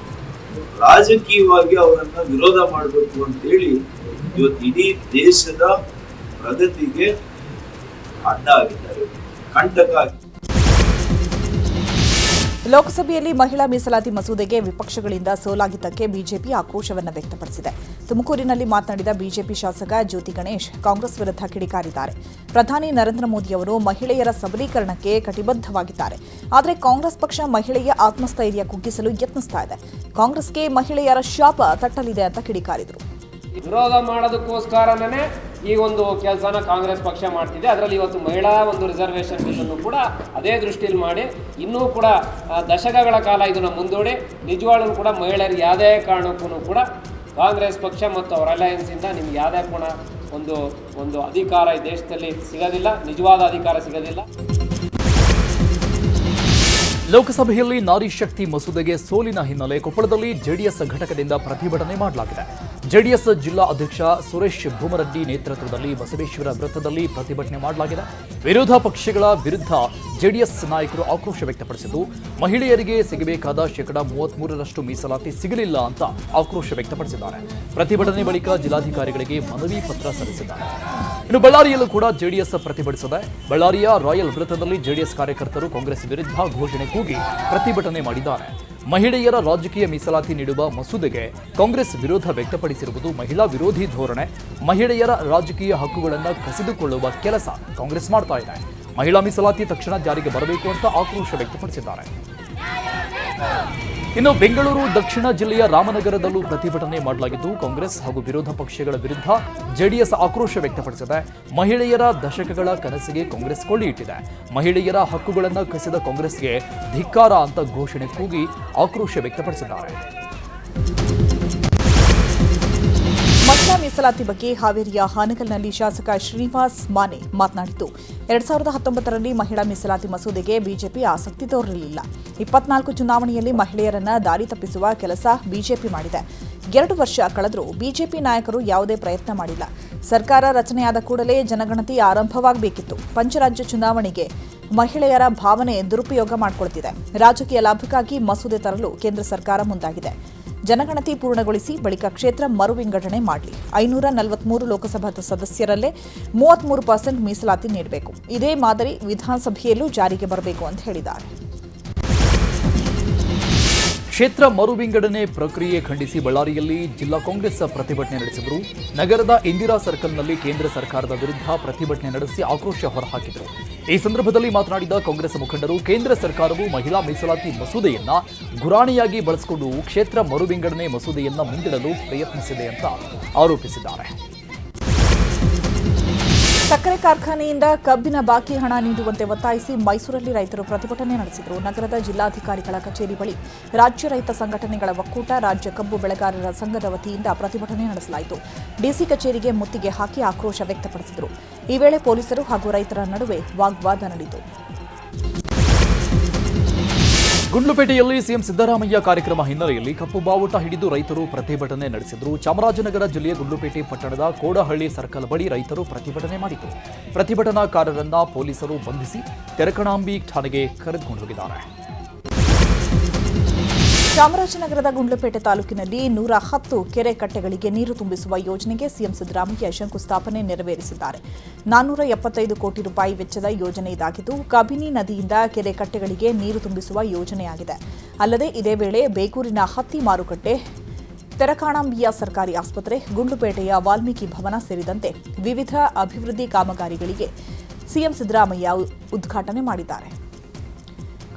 S9: ರಾಜಕೀಯವಾಗಿ ಅವರನ್ನ ವಿರೋಧ ಮಾಡಬೇಕು ಅಂತ ಹೇಳಿ ಇವತ್ತು ಇಡೀ ದೇಶದ ಪ್ರಗತಿಗೆ ಅಡ್ಡ ಆಗಿದ್ದಾರೆ, ಕಂಟಕ ಆಗಿ.
S1: ಲೋಕಸಭೆಯಲ್ಲಿ ಮಹಿಳಾ ಮೀಸಲಾತಿ ಮಸೂದೆಗೆ ವಿಪಕ್ಷಗಳಿಂದ ಸೋಲಾಗಿದ್ದಕ್ಕೆ ಬಿಜೆಪಿ ಆಕ್ರೋಶವನ್ನು ವ್ಯಕ್ತಪಡಿಸಿದೆ. ತುಮಕೂರಿನಲ್ಲಿ ಮಾತನಾಡಿದ ಬಿಜೆಪಿ ಶಾಸಕ ಜ್ಯೋತಿ ಗಣೇಶ್ ಕಾಂಗ್ರೆಸ್ ವಿರುದ್ಧ ಕಿಡಿಕಾರಿದ್ದಾರೆ. ಪ್ರಧಾನಿ ನರೇಂದ್ರ ಮೋದಿ ಅವರು ಮಹಿಳೆಯರ ಸಬಲೀಕರಣಕ್ಕೆ ಕಟಿಬದ್ಧವಾಗಿದ್ದಾರೆ. ಆದರೆ ಕಾಂಗ್ರೆಸ್ ಪಕ್ಷ ಮಹಿಳೆಯ ಆತ್ಮಸ್ಥೈರ್ಯ ಕುಗ್ಗಿಸಲು ಯತ್ನಿಸ್ತಾ ಇದೆ. ಕಾಂಗ್ರೆಸ್ಗೆ ಮಹಿಳೆಯರ ಶಾಪ ತಟ್ಟಲಿದೆ ಅಂತ ಕಿಡಿಕಾರಿದರು.
S10: ವಿರೋಧ ಮಾಡೋದಕ್ಕೋಸ್ಕರನೇ ಈ ಒಂದು ಕೆಲಸನ ಕಾಂಗ್ರೆಸ್ ಪಕ್ಷ ಮಾಡ್ತಿದೆ. ಅದರಲ್ಲಿ ಇವತ್ತು ಮಹಿಳಾ ಒಂದು ರಿಸರ್ವೇಷನ್ ಬಿಲ್ಲನ್ನು ಕೂಡ ಅದೇ ದೃಷ್ಟಿಯಲ್ಲಿ ಮಾಡಿ ಇನ್ನೂ ಕೂಡ ದಶಕಗಳ ಕಾಲ ಇದನ್ನು ಮುಂದೂಡಿ ನಿಜವಾಗ್ಲೂ ಕೂಡ ಮಹಿಳೆಯರಿಗೆ ಯಾವುದೇ ಕಾರಣಕ್ಕೂ ಕೂಡ ಕಾಂಗ್ರೆಸ್ ಪಕ್ಷ ಮತ್ತು ಅವರ ಅಲಯನ್ಸಿಂದ ನಿಮ್ಗೆ ಯಾವುದೇ ಕೂಡ ಒಂದು ಅಧಿಕಾರ ಈ ದೇಶದಲ್ಲಿ ಸಿಗೋದಿಲ್ಲ, ನಿಜವಾದ ಅಧಿಕಾರ ಸಿಗೋದಿಲ್ಲ.
S2: ಲೋಕಸಭೆಯಲ್ಲಿ ನಾರಿ ಶಕ್ತಿ ಮಸೂದೆಗೆ ಸೋಲಿನ ಹಿನ್ನೆಲೆ ಕೊಪ್ಪಳದಲ್ಲಿ ಜೆಡಿಎಸ್ ಘಟಕದಿಂದ ಪ್ರತಿಭಟನೆ ಮಾಡಲಾಗಿದೆ. ಜೆಡಿಎಸ್ ಜಿಲ್ಲಾ ಅಧ್ಯಕ್ಷ ಸುರೇಶ್ ಭೂಮರೆಡ್ಡಿ ನೇತೃತ್ವದಲ್ಲಿ ಬಸವೇಶ್ವರ ವೃತ್ತದಲ್ಲಿ ಪ್ರತಿಭಟನೆ ಮಾಡಲಾಗಿದೆ. ವಿರೋಧ ಪಕ್ಷಗಳ ವಿರುದ್ಧ ಜೆಡಿಎಸ್ ನಾಯಕರು ಆಕ್ರೋಶ ವ್ಯಕ್ತಪಡಿಸಿದ್ದು, ಮಹಿಳೆಯರಿಗೆ ಸಿಗಬೇಕಾದ 33% ಮೀಸಲಾತಿ ಸಿಗಲಿಲ್ಲ ಅಂತ ಆಕ್ರೋಶ ವ್ಯಕ್ತಪಡಿಸಿದ್ದಾರೆ. ಪ್ರತಿಭಟನೆ ಬಳಿಕ ಜಿಲ್ಲಾಧಿಕಾರಿಗಳಿಗೆ ಮನವಿ ಪತ್ರ ಸಲ್ಲಿಸಿದ್ದಾರೆ. ಇನ್ನು ಬಳ್ಳಾರಿಯಲ್ಲೂ ಕೂಡ ಜೆಡಿಎಸ್ ಪ್ರತಿಭಟಿಸಿದೆ. ಬಳ್ಳಾರಿಯ ರಾಯಲ್ ವೃತ್ತದಲ್ಲಿ ಜೆಡಿಎಸ್ ಕಾರ್ಯಕರ್ತರು ಕಾಂಗ್ರೆಸ್ ವಿರುದ್ಧ ಘೋಷಣೆ ಕೂಗಿ ಪ್ರತಿಭಟನೆ ಮಾಡಿದ್ದಾರೆ. ಮಹಿಳೆಯರ ರಾಜಕೀಯ ಮೀಸಲಾತಿ ನೀಡುವ ಮಸೂದೆಗೆ ಕಾಂಗ್ರೆಸ್ ವಿರೋಧ ವ್ಯಕ್ತಪಡಿಸಿರುವುದು ಮಹಿಳಾ ವಿರೋಧಿ ಧೋರಣೆ. ಮಹಿಳೆಯರ ರಾಜಕೀಯ ಹಕ್ಕುಗಳನ್ನು ಕಸಿದುಕೊಳ್ಳುವ ಕೆಲಸ ಕಾಂಗ್ರೆಸ್ ಮಾಡ್ತಾ ಇದೆ. ಮಹಿಳಾ ಮೀಸಲಾತಿ ತಕ್ಷಣ ಜಾರಿಗೆ ಬರಬೇಕು ಅಂತ ಆಕ್ರೋಶ ವ್ಯಕ್ತಪಡಿಸಿದ್ದಾರೆ. ಇನ್ನು ಬೆಂಗಳೂರು ದಕ್ಷಿಣ ಜಿಲ್ಲೆಯ ರಾಮನಗರದಲ್ಲೂ ಪ್ರತಿಭಟನೆ ಮಾಡಲಾಗಿದ್ದು, ಕಾಂಗ್ರೆಸ್ ಹಾಗೂ ವಿರೋಧ ಪಕ್ಷಗಳ ವಿರುದ್ಧ ಜೆಡಿಎಸ್ ಆಕ್ರೋಶ ವ್ಯಕ್ತಪಡಿಸಿದೆ. ಮಹಿಳೆಯರ ದಶಕಗಳ ಕನಸಿಗೆ ಕಾಂಗ್ರೆಸ್ ಕೊಳ್ಳಿ ಇಟ್ಟಿದೆ. ಮಹಿಳೆಯರ ಹಕ್ಕುಗಳನ್ನು ಕಸಿದ ಕಾಂಗ್ರೆಸ್ಗೆ ಧಿಕ್ಕಾರ ಅಂತ ಘೋಷಣೆ ಕೂಗಿ ಆಕ್ರೋಶ ವ್ಯಕ್ತಪಡಿಸಿದ್ದಾರೆ.
S1: ಮಹಿಳಾ ಮೀಸಲಾತಿ ಬಗ್ಗೆ ಹಾವೇರಿಯ ಹಾನಗಲ್ನಲ್ಲಿ ಶಾಸಕ ಶ್ರೀನಿವಾಸ್ ಮಾನೆ ಮಾತನಾಡಿದ್ದು, 2019ರಲ್ಲಿ ಮಹಿಳಾ ಮೀಸಲಾತಿ ಮಸೂದೆಗೆ ಬಿಜೆಪಿ ಆಸಕ್ತಿ ತೋರಲಿಲ್ಲ. 24 ಚುನಾವಣೆಯಲ್ಲಿ ಮಹಿಳೆಯರನ್ನ ದಾರಿ ತಪ್ಪಿಸುವ ಕೆಲಸ ಬಿಜೆಪಿ ಮಾಡಿದೆ. 2 ವರ್ಷ ಕಳೆದರೂ ಬಿಜೆಪಿ ನಾಯಕರು ಯಾವುದೇ ಪ್ರಯತ್ನ ಮಾಡಿಲ್ಲ. ಸರ್ಕಾರ ರಚನೆಯಾದ ಕೂಡಲೇ ಜನಗಣತಿ ಆರಂಭವಾಗಬೇಕಿತ್ತು. ಪಂಚರಾಜ್ಯ ಚುನಾವಣೆಗೆ ಮಹಿಳೆಯರ ಭಾವನೆ ದುರುಪಯೋಗ ಮಾಡಿಕೊಳ್ತಿದೆ. ರಾಜಕೀಯ ಲಾಭಕ್ಕಾಗಿ ಮಸೂದೆ ತರಲು ಕೇಂದ್ರ ಸರ್ಕಾರ ಮುಂದಾಗಿದೆ. ಜನಗಣತಿ ಪೂರ್ಣಗೊಳಿಸಿ ಬಳಿಕ ಕ್ಷೇತ್ರ ಮರು ವಿಂಗಡಣೆ ಮಾಡಲಿ. 543 ಲೋಕಸಭಾ ಸದಸ್ಯರಲ್ಲೇ 33% ಮೀಸಲಾತಿ ನೀಡಬೇಕು. ಇದೇ ಮಾದರಿ ವಿಧಾನಸಭೆಯಲ್ಲೂ ಜಾರಿಗೆ ಬರಬೇಕು ಅಂತ ಹೇಳಿದ್ದಾರೆ.
S2: ಕ್ಷೇತ್ರ ಮರು ವಿಂಗಡಣೆ ಪ್ರಕ್ರಿಯೆ ಖಂಡಿಸಿ ಬಳ್ಳಾರಿಯಲ್ಲಿ ಜಿಲ್ಲಾ ಕಾಂಗ್ರೆಸ್ ಪ್ರತಿಭಟನೆ ನಡೆಸಿದರು. ನಗರದ ಇಂದಿರಾ ಸರ್ಕಲ್ನಲ್ಲಿ ಕೇಂದ್ರ ಸರ್ಕಾರದ ವಿರುದ್ಧ ಪ್ರತಿಭಟನೆ ನಡೆಸಿ ಆಕ್ರೋಶ ಹೊರಹಾಕಿದರು. ಈ ಸಂದರ್ಭದಲ್ಲಿ ಮಾತನಾಡಿದ ಕಾಂಗ್ರೆಸ್ ಮುಖಂಡರು, ಕೇಂದ್ರ ಸರ್ಕಾರವು ಮಹಿಳಾ ಮೀಸಲಾತಿ ಮಸೂದೆಯನ್ನ ಗುರಾಣಿಯಾಗಿ ಬಳಸಿಕೊಂಡು ಕ್ಷೇತ್ರ ಮರು ವಿಂಗಡಣೆ ಮಸೂದೆಯನ್ನ ಮುಂದಿಡಲು ಪ್ರಯತ್ನಿಸಿದೆ ಅಂತ ಆರೋಪಿಸಿದ್ದಾರೆ.
S1: ಸಕ್ಕರೆ ಕಾರ್ಖಾನೆಯಿಂದ ಕಬ್ಬಿನ ಬಾಕಿ ಹಣ ನೀಡುವಂತೆ ಒತ್ತಾಯಿಸಿ ಮೈಸೂರಲ್ಲಿ ರೈತರು ಪ್ರತಿಭಟನೆ ನಡೆಸಿದರು. ನಗರದ ಜಿಲ್ಲಾಧಿಕಾರಿಗಳ ಕಚೇರಿ ಬಳಿ ರಾಜ್ಯ ರೈತ ಸಂಘಟನೆಗಳ ಒಕ್ಕೂಟ, ರಾಜ್ಯ ಕಬ್ಬು ಬೆಳೆಗಾರರ ಸಂಘದ ವತಿಯಿಂದ ಪ್ರತಿಭಟನೆ ನಡೆಸಲಾಯಿತು. ಡಿಸಿ ಕಚೇರಿಗೆ ಮುತ್ತಿಗೆ ಹಾಕಿ ಆಕ್ರೋಶ ವ್ಯಕ್ತಪಡಿಸಿದರು. ಈ ವೇಳೆ ಪೊಲೀಸರು ಹಾಗೂ ರೈತರ ನಡುವೆ ವಾಗ್ವಾದ ನಡೆಯಿತು.
S2: ಗುಂಡ್ಲುಪೇಟೆಯಲ್ಲಿ ಸಿಎಂ ಸಿದ್ದರಾಮಯ್ಯ ಕಾರ್ಯಕ್ರಮ ಹಿನ್ನೆಲೆಯಲ್ಲಿ ಕಪ್ಪು ಬಾವುಟ ಹಿಡಿದು ರೈತರು ಪ್ರತಿಭಟನೆ ನಡೆಸಿದರು. ಚಾಮರಾಜನಗರ ಜಿಲ್ಲೆಯ ಗುಂಡ್ಲುಪೇಟೆ ಪಟ್ಟಣದ ಕೋಡಹಳ್ಳಿ ಸರ್ಕಲ್ ಬಳಿ ರೈತರು ಪ್ರತಿಭಟನೆ ಮಾಡಿದರು. ಪ್ರತಿಭಟನಾಕಾರರನ್ನ ಪೊಲೀಸರು ಬಂಧಿಸಿ ತೆರಕಣಾಂಬಿ ಠಾಣೆಗೆ ಕರೆದುಕೊಂಡು ಹೋಗಿದ್ದಾರೆ.
S1: ಚಾಮರಾಜನಗರದ ಗುಂಡ್ಲುಪೇಟೆ ತಾಲೂಕಿನಲ್ಲಿ 110 ಕೆರೆ ಕಟ್ಟೆಗಳಿಗೆ ನೀರು ತುಂಬಿಸುವ ಯೋಜನೆಗೆ ಸಿಎಂ ಸಿದ್ದರಾಮಯ್ಯ ಶಂಕುಸ್ಥಾಪನೆ ನೆರವೇರಿಸಿದ್ದಾರೆ. 475 ಕೋಟಿ ರೂಪಾಯಿ ವೆಚ್ಚದ ಯೋಜನೆ ಇದಾಗಿದ್ದು, ಕಬಿನಿ ನದಿಯಿಂದ ಕೆರೆ ಕಟ್ಟೆಗಳಿಗೆ ನೀರು ತುಂಬಿಸುವ ಯೋಜನೆಯಾಗಿದೆ. ಅಲ್ಲದೆ ಇದೇ ವೇಳೆ ಬೇಗೂರಿನ ಹತ್ತಿ ಮಾರುಕಟ್ಟೆ, ತೆರಕಾಣಂಬಿಯ ಸರ್ಕಾರಿ ಆಸ್ಪತ್ರೆ, ಗುಂಡ್ಲುಪೇಟೆಯ ವಾಲ್ಮೀಕಿ ಭವನ ಸೇರಿದಂತೆ ವಿವಿಧ ಅಭಿವೃದ್ಧಿ ಕಾಮಗಾರಿಗಳಿಗೆ ಸಿಎಂ ಸಿದ್ದರಾಮಯ್ಯ ಉದ್ಘಾಟನೆ ಮಾಡಿದ್ದಾರೆ.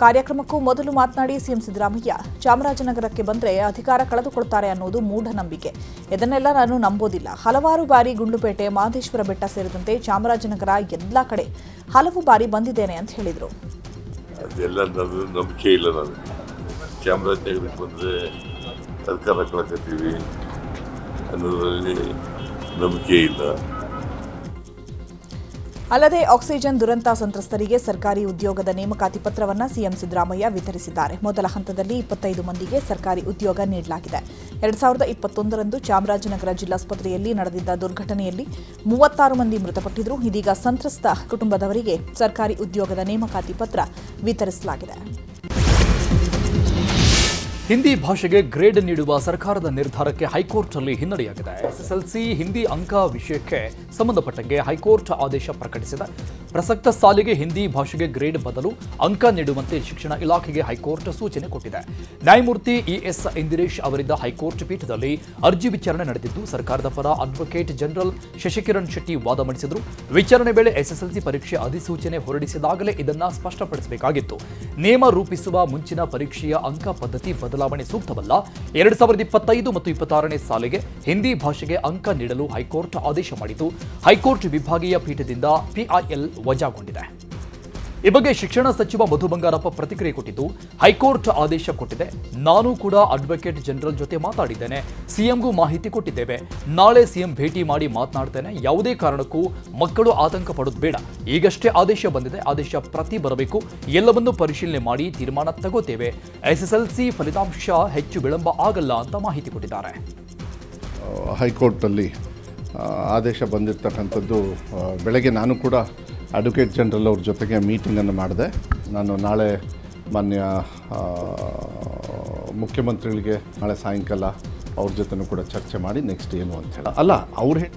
S1: ಕಾರ್ಯಕ್ರಮಕ್ಕೂ ಮೊದಲು ಮಾತನಾಡಿ ಸಿಎಂ ಸಿದ್ದರಾಮಯ್ಯ, ಚಾಮರಾಜನಗರಕ್ಕೆ ಬಂದರೆ ಅಧಿಕಾರ ಕಳೆದುಕೊಳ್ತಾರೆ ಅನ್ನೋದು ಮೂಢನಂಬಿಕೆ. ಇದನ್ನೆಲ್ಲ ನಾನು ನಂಬೋದಿಲ್ಲ. ಹಲವಾರು ಬಾರಿ ಗುಂಡ್ಲುಪೇಟೆ, ಮಹದೇಶ್ವರ ಬೆಟ್ಟ ಸೇರಿದಂತೆ ಚಾಮರಾಜನಗರ ಎಲ್ಲ ಕಡೆ ಹಲವು ಬಾರಿ ಬಂದಿದ್ದೇನೆ ಅಂತ ಹೇಳಿದರು.
S3: ಅದೆಲ್ಲ ನಂಬಿಕೆ ಇಲ್ಲ. ನಾನು ಚಾಮರಾಜನಗರಕ್ಕೆ ಬಂದರೆ ಸರ್ಕಾರ ಕಳ್ಕೊತೀವಿ ಅನ್ನೋದರಲ್ಲಿ ನಂಬಿಕೆ ಇಲ್ಲ.
S1: ಅಲ್ಲದೆ ಆಕ್ಸಿಜನ್ ದುರಂತ ಸಂತ್ರಸ್ತರಿಗೆ ಸರ್ಕಾರಿ ಉದ್ಯೋಗದ ನೇಮಕಾತಿ ಪತ್ರವನ್ನು ಸಿಎಂ ಸಿದ್ದರಾಮಯ್ಯ ವಿತರಿಸಿದ್ದಾರೆ. ಮೊದಲ ಹಂತದಲ್ಲಿ 25 ಮಂದಿಗೆ ಸರ್ಕಾರಿ ಉದ್ಯೋಗ ನೀಡಲಾಗಿದೆ. 2021ರಂದು ಚಾಮರಾಜನಗರ ಜಿಲ್ಲಾಸ್ಪತ್ರೆಯಲ್ಲಿ ನಡೆದಿದ್ದ ದುರ್ಘಟನೆಯಲ್ಲಿ 36 ಮಂದಿ ಮೃತಪಟ್ಟಿದ್ದರು. ಇದೀಗ ಸಂತ್ರಸ್ತ ಕುಟುಂಬದವರಿಗೆ ಸರ್ಕಾರಿ ಉದ್ಯೋಗದ ನೇಮಕಾತಿ ಪತ್ರ ವಿತರಿಸಲಾಗಿದೆ.
S2: ಹಿಂದಿ ಭಾಷೆಗೆ ಗ್ರೇಡ್ ನೀಡುವ ಸರ್ಕಾರದ ನಿರ್ಧಾರಕ್ಕೆ ಹೈಕೋರ್ಟ್ನಲ್ಲಿ ಹಿನ್ನಡೆಯಾಗಿದೆ. ಎಸ್ಎಸ್ಎಲ್ಸಿ ಹಿಂದಿ ಅಂಕ ವಿಷಯಕ್ಕೆ ಸಂಬಂಧಪಟ್ಟಂತೆ ಹೈಕೋರ್ಟ್ ಆದೇಶ ಪ್ರಕಟಿಸಿದೆ. ಪ್ರಸಕ್ತ ಸಾಲಿಗೆ ಹಿಂದಿ ಭಾಷೆಗೆ ಗ್ರೇಡ್ ಬದಲು ಅಂಕ ನೀಡುವಂತೆ ಶಿಕ್ಷಣ ಇಲಾಖೆಗೆ ಹೈಕೋರ್ಟ್ ಸೂಚನೆ ಕೊಟ್ಟಿದೆ. ನ್ಯಾಯಮೂರ್ತಿ ಇಎಸ್ ಇಂದಿರೇಶ್ ಅವರಿದ್ದ ಹೈಕೋರ್ಟ್ ಪೀಠದಲ್ಲಿ ಅರ್ಜಿ ವಿಚಾರಣೆ ನಡೆದಿದ್ದು, ಸರ್ಕಾರದ ಪರ ಅಡ್ವೊಕೇಟ್ ಜನರಲ್ ಶಶಿಕಿರಣ್ ಶೆಟ್ಟಿ ವಾದ ಮಂಡಿಸಿದರು. ವಿಚಾರಣೆ ವೇಳೆ ಎಸ್ಎಸ್ಎಲ್ಸಿ ಪರೀಕ್ಷೆ ಅಧಿಸೂಚನೆ ಹೊರಡಿಸಿದಾಗಲೇ ಇದನ್ನು ಸ್ಪಷ್ಟಪಡಿಸಬೇಕಾಗಿತ್ತು. ನಿಯಮ ರೂಪಿಸುವ ಮುಂಚಿನ ಪರೀಕ್ಷೆಯ ಅಂಕ ಪದ್ಧತಿ ಬದಲಾವಣೆ ಸೂಕ್ತವಲ್ಲ. 2025 ಮತ್ತು 26ನೇ ಸಾಲಿಗೆ ಹಿಂದಿ ಭಾಷೆಗೆ ಅಂಕ ನೀಡಲು ಹೈಕೋರ್ಟ್ ಆದೇಶ ಮಾಡಿದ್ದು, ಹೈಕೋರ್ಟ್ ವಿಭಾಗೀಯ ಪೀಠದಿಂದ ಪಿಐಎಲ್ ವಜಾಗೊಂಡಿದೆ. ಈ ಬಗ್ಗೆ ಶಿಕ್ಷಣ ಸಚಿವ ಮಧು ಬಂಗಾರಪ್ಪ ಪ್ರತಿಕ್ರಿಯೆ ಕೊಟ್ಟಿದ್ದು, ಹೈಕೋರ್ಟ್ ಆದೇಶ ಕೊಟ್ಟಿದೆ. ನಾನು ಕೂಡ ಅಡ್ವೊಕೇಟ್ ಜನರಲ್ ಜೊತೆ ಮಾತಾಡಿದ್ದೇನೆ. ಸಿಎಂಗೂ ಮಾಹಿತಿ ಕೊಟ್ಟಿದ್ದೇವೆ. ನಾಳೆ ಸಿಎಂ ಭೇಟಿ ಮಾಡಿ ಮಾತನಾಡ್ತೇನೆ. ಯಾವುದೇ ಕಾರಣಕ್ಕೂ ಮಕ್ಕಳು ಆತಂಕ ಪಡೋದು ಬೇಡ. ಈಗಷ್ಟೇ ಆದೇಶ ಬಂದಿದೆ. ಆದೇಶ ಪ್ರತಿ ಬರಬೇಕು. ಎಲ್ಲವನ್ನೂ ಪರಿಶೀಲನೆ ಮಾಡಿ ತೀರ್ಮಾನ ತಗೋತೇವೆ. ಎಸ್ಎಸ್ಎಲ್ಸಿ ಫಲಿತಾಂಶ ಹೆಚ್ಚು ವಿಳಂಬ ಆಗಲ್ಲ ಅಂತ ಮಾಹಿತಿ ಕೊಟ್ಟಿದ್ದಾರೆ.
S11: ಹೈಕೋರ್ಟಲ್ಲಿ ಆದೇಶ ಬಂದಿರತಕ್ಕಂಥದ್ದು ಬೆಳಗ್ಗೆ ನಾನು ಕೂಡ ಅಡ್ವೊಕೇಟ್ ಜನರಲ್ ಅವ್ರ ಜೊತೆಗೆ ಮೀಟಿಂಗನ್ನು ಮಾಡಿದೆ. ನಾನು ನಾಳೆ ಮಾನ್ಯ ಮುಖ್ಯಮಂತ್ರಿಗಳಿಗೆ ನಾಳೆ ಸಾಯಂಕಾಲ ಅವ್ರ ಜೊತೆನೂ ಕೂಡ ಚರ್ಚೆ ಮಾಡಿ ನೆಕ್ಸ್ಟ್ ಏನು ಅಂತ ಹೇಳಿ ಅಲ್ಲ ಅವ್ರು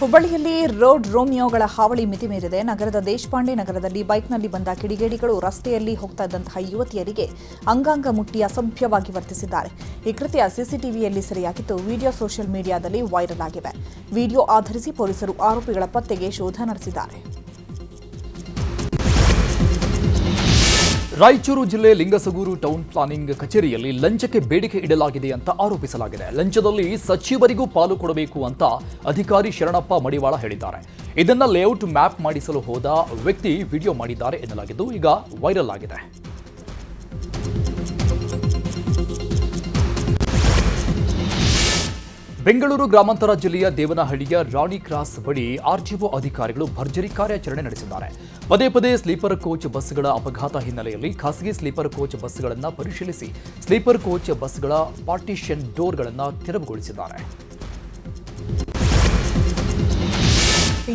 S1: ಹುಬ್ಬಳ್ಳಿಯಲ್ಲಿ ರೋಡ್ ರೋಮಿಯೋಗಳ ಹಾವಳಿ ಮಿತಿ ಮೀರಿದೆ. ನಗರದ ದೇಶಪಾಂಡೆ ನಗರದಲ್ಲಿ ಬೈಕ್ನಲ್ಲಿ ಬಂದ ಕಿಡಿಗೇಡಿಗಳು ರಸ್ತೆಯಲ್ಲಿ ಹೋಗ್ತಾ ಇದ್ದಂತಹ ಯುವತಿಯರಿಗೆ ಅಂಗಾಂಗ ಮುಟ್ಟಿ ಅಸಭ್ಯವಾಗಿ ವರ್ತಿಸಿದ್ದಾರೆ. ಈ ಕೃತ್ಯ ಸಿಸಿಟಿವಿಯಲ್ಲಿ ಸೆರೆಯಾಗಿದ್ದು, ವಿಡಿಯೋ ಸೋಷಿಯಲ್ ಮೀಡಿಯಾದಲ್ಲಿ ವೈರಲ್ ಆಗಿವೆ. ವಿಡಿಯೋ ಆಧರಿಸಿ ಪೊಲೀಸರು ಆರೋಪಿಗಳ ಪತ್ತೆಗೆ ಶೋಧ ನಡೆಸಿದ್ದಾರೆ.
S2: ರಾಯಚೂರು ಜಿಲ್ಲೆ ಲಿಂಗಸಗೂರು ಟೌನ್ ಪ್ಲಾನಿಂಗ್ ಕಚೇರಿಯಲ್ಲಿ ಲಂಚಕ್ಕೆ ಬೇಡಿಕೆ ಇಡಲಾಗಿದೆ ಅಂತ ಆರೋಪಿಸಲಾಗಿದೆ. ಲಂಚದಲ್ಲಿ ಸಚಿವರಿಗೂ ಪಾಲು ಕೊಡಬೇಕು ಅಂತ ಅಧಿಕಾರಿ ಶರಣಪ್ಪ ಮಡಿವಾಳ ಹೇಳಿದ್ದಾರೆ. ಇದನ್ನ ಲೇಔಟ್ ಮ್ಯಾಪ್ ಮಾಡಿಸಲು ಹೋದ ವ್ಯಕ್ತಿ ವಿಡಿಯೋ ಮಾಡಿದ್ದಾರೆ ಎನ್ನಲಾಗಿದ್ದು, ಈಗ ವೈರಲ್ ಆಗಿದೆ. ಬೆಂಗಳೂರು ಗ್ರಾಮಾಂತರ ಜಿಲ್ಲೆಯ ದೇವನಹಳ್ಳಿಯ ರಾಣಿ ಕ್ರಾಸ್ ಬಳಿ ಆರ್ಟಿಒ ಅಧಿಕಾರಿಗಳು ಭರ್ಜರಿ ಕಾರ್ಯಾಚರಣೆ ನಡೆಸಿದ್ದಾರೆ. ಪದೇ ಪದೇ ಸ್ಲೀಪರ್ ಕೋಚ್ ಬಸ್ಗಳ ಅಪಘಾತ ಹಿನ್ನೆಲೆಯಲ್ಲಿ ಖಾಸಗಿ ಸ್ಲೀಪರ್ ಕೋಚ್ ಬಸ್ಗಳನ್ನು ಪರಿಶೀಲಿಸಿ ಸ್ಲೀಪರ್ ಕೋಚ್ ಬಸ್ಗಳ ಪಾರ್ಟಿಷನ್ ಡೋರ್ಗಳನ್ನು ತೆರವುಗೊಳಿಸಿದ್ದಾರೆ.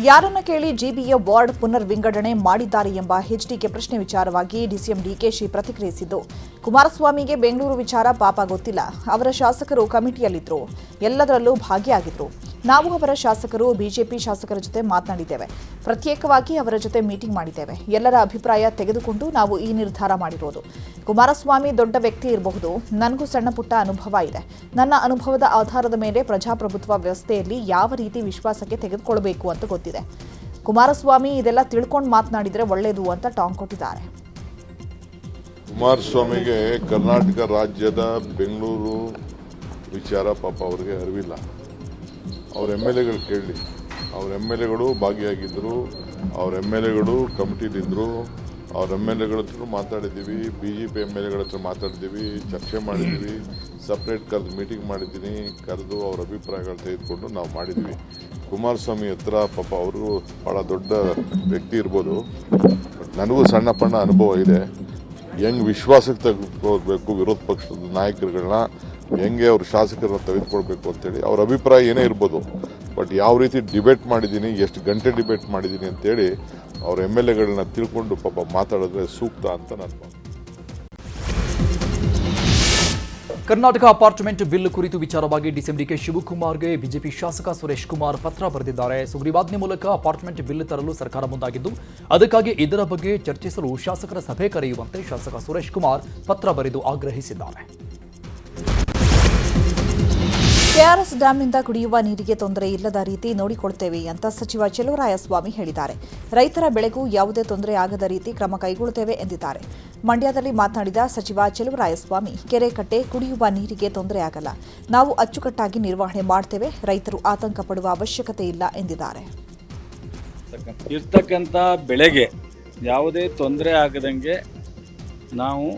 S1: ಯಾರನ್ನ ಕೇಳಿ ಜಿಬಿಯ ವಾರ್ಡ್ ಪುನರ್ ವಿಂಗಡಣೆ ಮಾಡಿದ್ದಾರೆ ಎಂಬ ಎಚ್ಡಿಕೆ ಪ್ರಶ್ನೆ ವಿಚಾರವಾಗಿ ಡಿಸಿಎಂ ಡಿಕೆಶಿ ಪ್ರತಿಕ್ರಿಯಿಸಿದ್ದು, ಕುಮಾರಸ್ವಾಮಿಗೆ ಬೆಂಗಳೂರು ವಿಚಾರ ಪಾಪ ಗೊತ್ತಿಲ್ಲ. ಅವರ ಶಾಸಕರು ಕಮಿಟಿಯಲ್ಲಿದ್ದರು, ಎಲ್ಲದರಲ್ಲೂ ಭಾಗಿಯಾಗಿದ್ರು. ನಾವು ಅವರ ಶಾಸಕರು, ಬಿಜೆಪಿ ಶಾಸಕರ ಜೊತೆ ಮಾತನಾಡಿದ್ದೇವೆ. ಪ್ರತ್ಯೇಕವಾಗಿ ಅವರ ಜೊತೆ ಮೀಟಿಂಗ್ ಮಾಡಿದ್ದೇವೆ. ಎಲ್ಲರ ಅಭಿಪ್ರಾಯ ತೆಗೆದುಕೊಂಡು ನಾವು ಈ ನಿರ್ಧಾರ ಮಾಡಿರೋದು. ಕುಮಾರಸ್ವಾಮಿ ದೊಡ್ಡ ವ್ಯಕ್ತಿ ಇರಬಹುದು. ನನಗೂ ಸಣ್ಣ ಪುಟ್ಟ ಅನುಭವ ಇದೆ. ನನ್ನ ಅನುಭವದ ಆಧಾರದ ಮೇಲೆ ಪ್ರಜಾಪ್ರಭುತ್ವ ವ್ಯವಸ್ಥೆಯಲ್ಲಿ ಯಾವ ರೀತಿ ವಿಶ್ವಾಸಕ್ಕೆ ತೆಗೆದುಕೊಳ್ಳಬೇಕು ಅಂತ ಗೊತ್ತಿದೆ. ಕುಮಾರಸ್ವಾಮಿ ಇದೆಲ್ಲ ತಿಳ್ಕೊಂಡು ಮಾತನಾಡಿದರೆ ಒಳ್ಳೆಯದು ಅಂತ ಟಾಂಗ್ ಕೊಟ್ಟಿದ್ದಾರೆ.
S3: ಕುಮಾರಸ್ವಾಮಿಗೆ ಕರ್ನಾಟಕ ರಾಜ್ಯದ ಬೆಂಗಳೂರು ವಿಚಾರ ಪಾಪ ಅವ್ರಿಗೆ ಅರಿವಿಲ್ಲ. ಅವ್ರ MLAಗಳು ಕೇಳಿ, ಅವ್ರ MLAಗಳು ಭಾಗಿಯಾಗಿದ್ದರು, ಅವ್ರ MLAಗಳು ಕಮಿಟಿಲಿದ್ದರು, ಅವ್ರ MLAಗಳ ಹತ್ರ ಮಾತಾಡಿದ್ದೀವಿ, BJP MLAಗಳ ಹತ್ರ ಮಾತಾಡಿದ್ದೀವಿ, ಚರ್ಚೆ ಮಾಡಿದ್ದೀವಿ, ಸಪ್ರೇಟ್ ಕರೆದು ಮೀಟಿಂಗ್ ಮಾಡಿದ್ದೀನಿ, ಕರೆದು ಅವ್ರ ಅಭಿಪ್ರಾಯಗಳು ತೆಗೆದುಕೊಂಡು ನಾವು ಮಾಡಿದ್ವಿ. ಕುಮಾರಸ್ವಾಮಿ ಹತ್ರ ಪಾಪ ಅವರು ಭಾಳ ದೊಡ್ಡ ವ್ಯಕ್ತಿ ಇರ್ಬೋದು, ಬಟ್ ನನಗೂ ಸಣ್ಣ ಪಣ್ಣ ಅನುಭವ ಇದೆ. ಹೆಂಗೆ ವಿಶ್ವಾಸಕ್ಕೆ ತೆಗೆದುಕೊಳ್ಬೇಕು ವಿರೋಧ ಪಕ್ಷದ ನಾಯಕರುಗಳನ್ನ, ಹೆಂಗೆ ಅವ್ರ ಶಾಸಕರನ್ನ ತೆಗೆದುಕೊಳ್ಬೇಕು ಅಂತೇಳಿ ಅವ್ರ ಅಭಿಪ್ರಾಯ ಏನೇ ಇರ್ಬೋದು. ಬಟ್ ಯಾವ ರೀತಿ ಡಿಬೇಟ್ ಮಾಡಿದ್ದೀನಿ, ಎಷ್ಟು ಗಂಟೆ ಡಿಬೇಟ್ ಮಾಡಿದ್ದೀನಿ ಅಂತೇಳಿ ಅವ್ರ MLAಗಳನ್ನ ತಿಳ್ಕೊಂಡು ಪಾಪ ಮಾತಾಡಿದ್ರೆ ಸೂಕ್ತ ಅಂತ ನಾನು
S2: ಕರ್ನಾಟಕ ಅಪಾರ್ಟ್ಮೆಂಟ್ ಬಿಲ್ ಕುರಿತು ವಿಚಾರವಾಗಿ ಡಿಕೆ ಶಿವಕುಮಾರ್ಗೆ ಬಿಜೆಪಿ ಶಾಸಕ ಸುರೇಶ್ ಕುಮಾರ್ ಪತ್ರ ಬರೆದಿದ್ದಾರೆ. ಸುಗ್ರೀವಾಜ್ಞೆ ಮೂಲಕ ಅಪಾರ್ಟ್ಮೆಂಟ್ ಬಿಲ್ ತರಲು ಸರ್ಕಾರ ಮುಂದಾಗಿದ್ದು, ಅದಕ್ಕಾಗಿ ಇದರ ಬಗ್ಗೆ ಚರ್ಚಿಸಲು ಶಾಸಕರ ಸಭೆ ಕರೆಯುವಂತೆ ಶಾಸಕ ಸುರೇಶ್ ಕುಮಾರ್ ಪತ್ರ ಬರೆದು ಆಗ್ರಹಿಸಿದ್ದಾರೆ.
S1: ಕೆಆರ್ಎಸ್ ಡ್ಯಾಂನಿಂದ ಕುಡಿಯುವ ನೀರಿಗೆ ತೊಂದರೆ ಇಲ್ಲದ ರೀತಿ ನೋಡಿಕೊಳ್ತೇವೆ ಅಂತ ಸಚಿವ ಚೆಲುವರಾಯಸ್ವಾಮಿ ಹೇಳಿದ್ದಾರೆ. ರೈತರ ಬೆಳೆಗೂ ಯಾವುದೇ ತೊಂದರೆ ಆಗದ ರೀತಿ ಕ್ರಮ ಕೈಗೊಳ್ಳುತ್ತೇವೆ ಎಂದಿದ್ದಾರೆ. ಮಂಡ್ಯದಲ್ಲಿ ಮಾತನಾಡಿದ ಸಚಿವ ಚೆಲುವರಾಯಸ್ವಾಮಿ, ಕೆರೆ ಕಟ್ಟೆ ಕುಡಿಯುವ ನೀರಿಗೆ ತೊಂದರೆ ಆಗಲ್ಲ, ನಾವು ಅಚ್ಚುಕಟ್ಟಾಗಿ ನಿರ್ವಹಣೆ ಮಾಡ್ತೇವೆ, ರೈತರು ಆತಂಕ ಪಡುವ ಅವಶ್ಯಕತೆ ಇಲ್ಲ ಎಂದಿದ್ದಾರೆ.
S6: ಇರ್ತಕ್ಕಂಥ ಬೆಳೆಗೆ ಯಾವುದೇ ತೊಂದರೆ ಆಗದಂಗೆ ನಾವು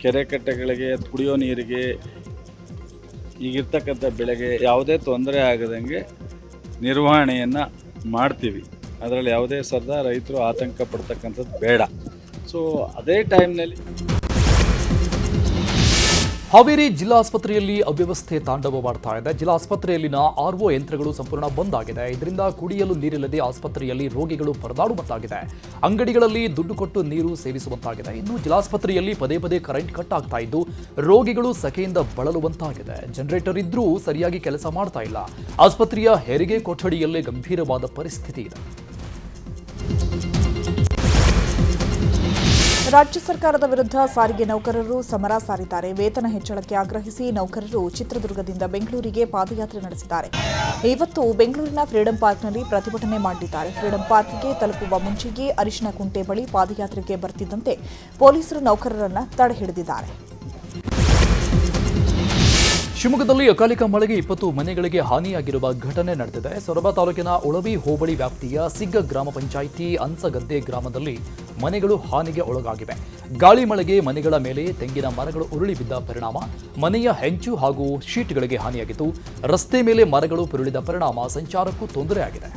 S6: ಕೆರೆ ಕಟ್ಟೆಗಳಿಗೆ, ಕುಡಿಯೋ ನೀರಿಗೆ, ಈಗಿರ್ತಕ್ಕಂಥ ಬೆಳೆಗೆ ಯಾವುದೇ ತೊಂದರೆ ಆಗದಂಗೆ ನಿರ್ವಹಣೆಯನ್ನು ಮಾಡ್ತೀವಿ. ಅದರಲ್ಲಿ ಯಾವುದೇ ರೈತರು ಆತಂಕ ಪಡ್ತಕ್ಕಂಥದ್ದು ಬೇಡ. ಸೊ ಅದೇ ಟೈಮ್ನಲ್ಲಿ
S2: ಹಾವೇರಿ ಜಿಲ್ಲಾಸ್ಪತ್ರೆಯಲ್ಲಿ ಅವ್ಯವಸ್ಥೆ ತಾಂಡವವಾಡ್ತಾ ಇದೆ. ಜಿಲ್ಲಾಸ್ಪತ್ರೆಯಲ್ಲಿನ RO ಯಂತ್ರಗಳು ಸಂಪೂರ್ಣ ಬಂದ್ ಆಗಿದೆ. ಇದರಿಂದ ಕುಡಿಯಲು ನೀರಿಲ್ಲದೆ ಆಸ್ಪತ್ರೆಯಲ್ಲಿ ರೋಗಿಗಳು ಪರದಾಡುವಂತಾಗಿದೆ. ಅಂಗಡಿಗಳಲ್ಲಿ ದುಡ್ಡು ಕೊಟ್ಟು ನೀರು ಸೇವಿಸುವಂತಾಗಿದೆ. ಇನ್ನು ಜಿಲ್ಲಾಸ್ಪತ್ರೆಯಲ್ಲಿ ಪದೇ ಪದೇ ಕರೆಂಟ್ ಕಟ್ ಆಗ್ತಾ ಇದ್ದು ರೋಗಿಗಳು ಸೆಕೆಯಿಂದ ಬಳಲುವಂತಾಗಿದೆ. ಜನರೇಟರ್ ಇದ್ರೂ ಸರಿಯಾಗಿ ಕೆಲಸ ಮಾಡ್ತಾ ಇಲ್ಲ. ಆಸ್ಪತ್ರೆಯ ಹೆರಿಗೆ ಕೊಠಡಿಯಲ್ಲೇ ಗಂಭೀರವಾದ ಪರಿಸ್ಥಿತಿ ಇದೆ.
S1: ರಾಜ್ಯ ಸರ್ಕಾರದ ವಿರುದ್ಧ ಸಾರಿಗೆ ನೌಕರರು ಸಮರ ಸಾರಿದ್ದಾರೆ. ವೇತನ ಹೆಚ್ಚಳಕ್ಕೆ ಆಗ್ರಹಿಸಿ ನೌಕರರು ಚಿತ್ರದುರ್ಗದಿಂದ ಬೆಂಗಳೂರಿಗೆ ಪಾದಯಾತ್ರೆ ನಡೆಸಿದ್ದಾರೆ. ಇವತ್ತು ಬೆಂಗಳೂರಿನ ಫ್ರೀಡಂ ಪಾರ್ಕ್ನಲ್ಲಿ ಪ್ರತಿಭಟನೆ ಮಾಡಲಿದ್ದಾರೆ. ಫ್ರೀಡಂ ಪಾರ್ಕ್ಗೆ ತಲುಪುವ ಮುಂಚೆಯೇ ಅರಿಶಿನ ಕುಂಟೆ ಬಳಿ ಪಾದಯಾತ್ರೆಗೆ ಬರ್ತಿದ್ದಂತೆ ಪೊಲೀಸರು ನೌಕರರನ್ನ ತಡೆ ಹಿಡಿದಿದ್ದಾರೆ.
S2: ಶಿವಮೊಗ್ಗದಲ್ಲಿ ಅಕಾಲಿಕ ಮಳೆಗೆ 20 ಮನೆಗಳಿಗೆ ಹಾನಿಯಾಗಿರುವ ಘಟನೆ ನಡೆದಿದೆ. ಸೊರಬ ತಾಲೂಕಿನ ಉಳವಿ ಹೋಬಳಿ ವ್ಯಾಪ್ತಿಯ ಸಿಗ್ಗ ಗ್ರಾಮ ಪಂಚಾಯಿತಿ ಅನ್ಸಗದ್ದೆ ಗ್ರಾಮದಲ್ಲಿ ಮನೆಗಳು ಹಾನಿಗೆ ಒಳಗಾಗಿವೆ. ಗಾಳಿ ಮಳೆಗೆ ಮನೆಗಳ ಮೇಲೆ ತೆಂಗಿನ ಮರಗಳು ಉರುಳಿ ಬಿದ್ದ ಪರಿಣಾಮ ಮನೆಯ ಹೆಂಚು ಹಾಗೂ ಶೀಟ್ಗಳಿಗೆ ಹಾನಿಯಾಗಿದ್ದು, ರಸ್ತೆ ಮೇಲೆ ಮರಗಳು ಉರುಳಿದ ಪರಿಣಾಮ ಸಂಚಾರಕ್ಕೂ ತೊಂದರೆಯಾಗಿದೆ.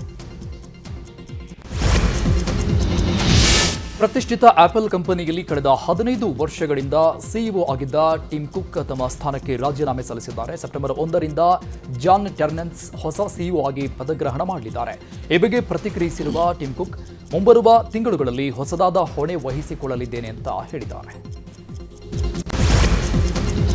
S2: ಪ್ರತಿಷ್ಠಿತ ಆಪಲ್ ಕಂಪನಿಯಲ್ಲಿ ಕಳೆದ 15 ವರ್ಷಗಳಿಂದ ಸಿಇಒ ಆಗಿದ್ದ ಟಿಮ್ ಕುಕ್ ತಮ್ಮ ಸ್ಥಾನಕ್ಕೆ ರಾಜೀನಾಮೆ ಸಲ್ಲಿಸಿದ್ದಾರೆ. ಸೆಪ್ಟೆಂಬರ್ 1ರಿಂದ ಜಾನ್ ಟರ್ನೆನ್ಸ್ ಹೊಸ ಸಿಇಒ ಆಗಿ ಪದಗ್ರಹಣ ಮಾಡಲಿದ್ದಾರೆ. ಈ ಬಗ್ಗೆ ಪ್ರತಿಕ್ರಿಯಿಸಿರುವ ಟಿಮ್ ಕುಕ್, ಮುಂಬರುವ ತಿಂಗಳುಗಳಲ್ಲಿ ಹೊಸದಾದ ಹೊಣೆ ವಹಿಸಿಕೊಳ್ಳಲಿದ್ದೇನೆ ಅಂತ ಹೇಳಿದ್ದಾರೆ.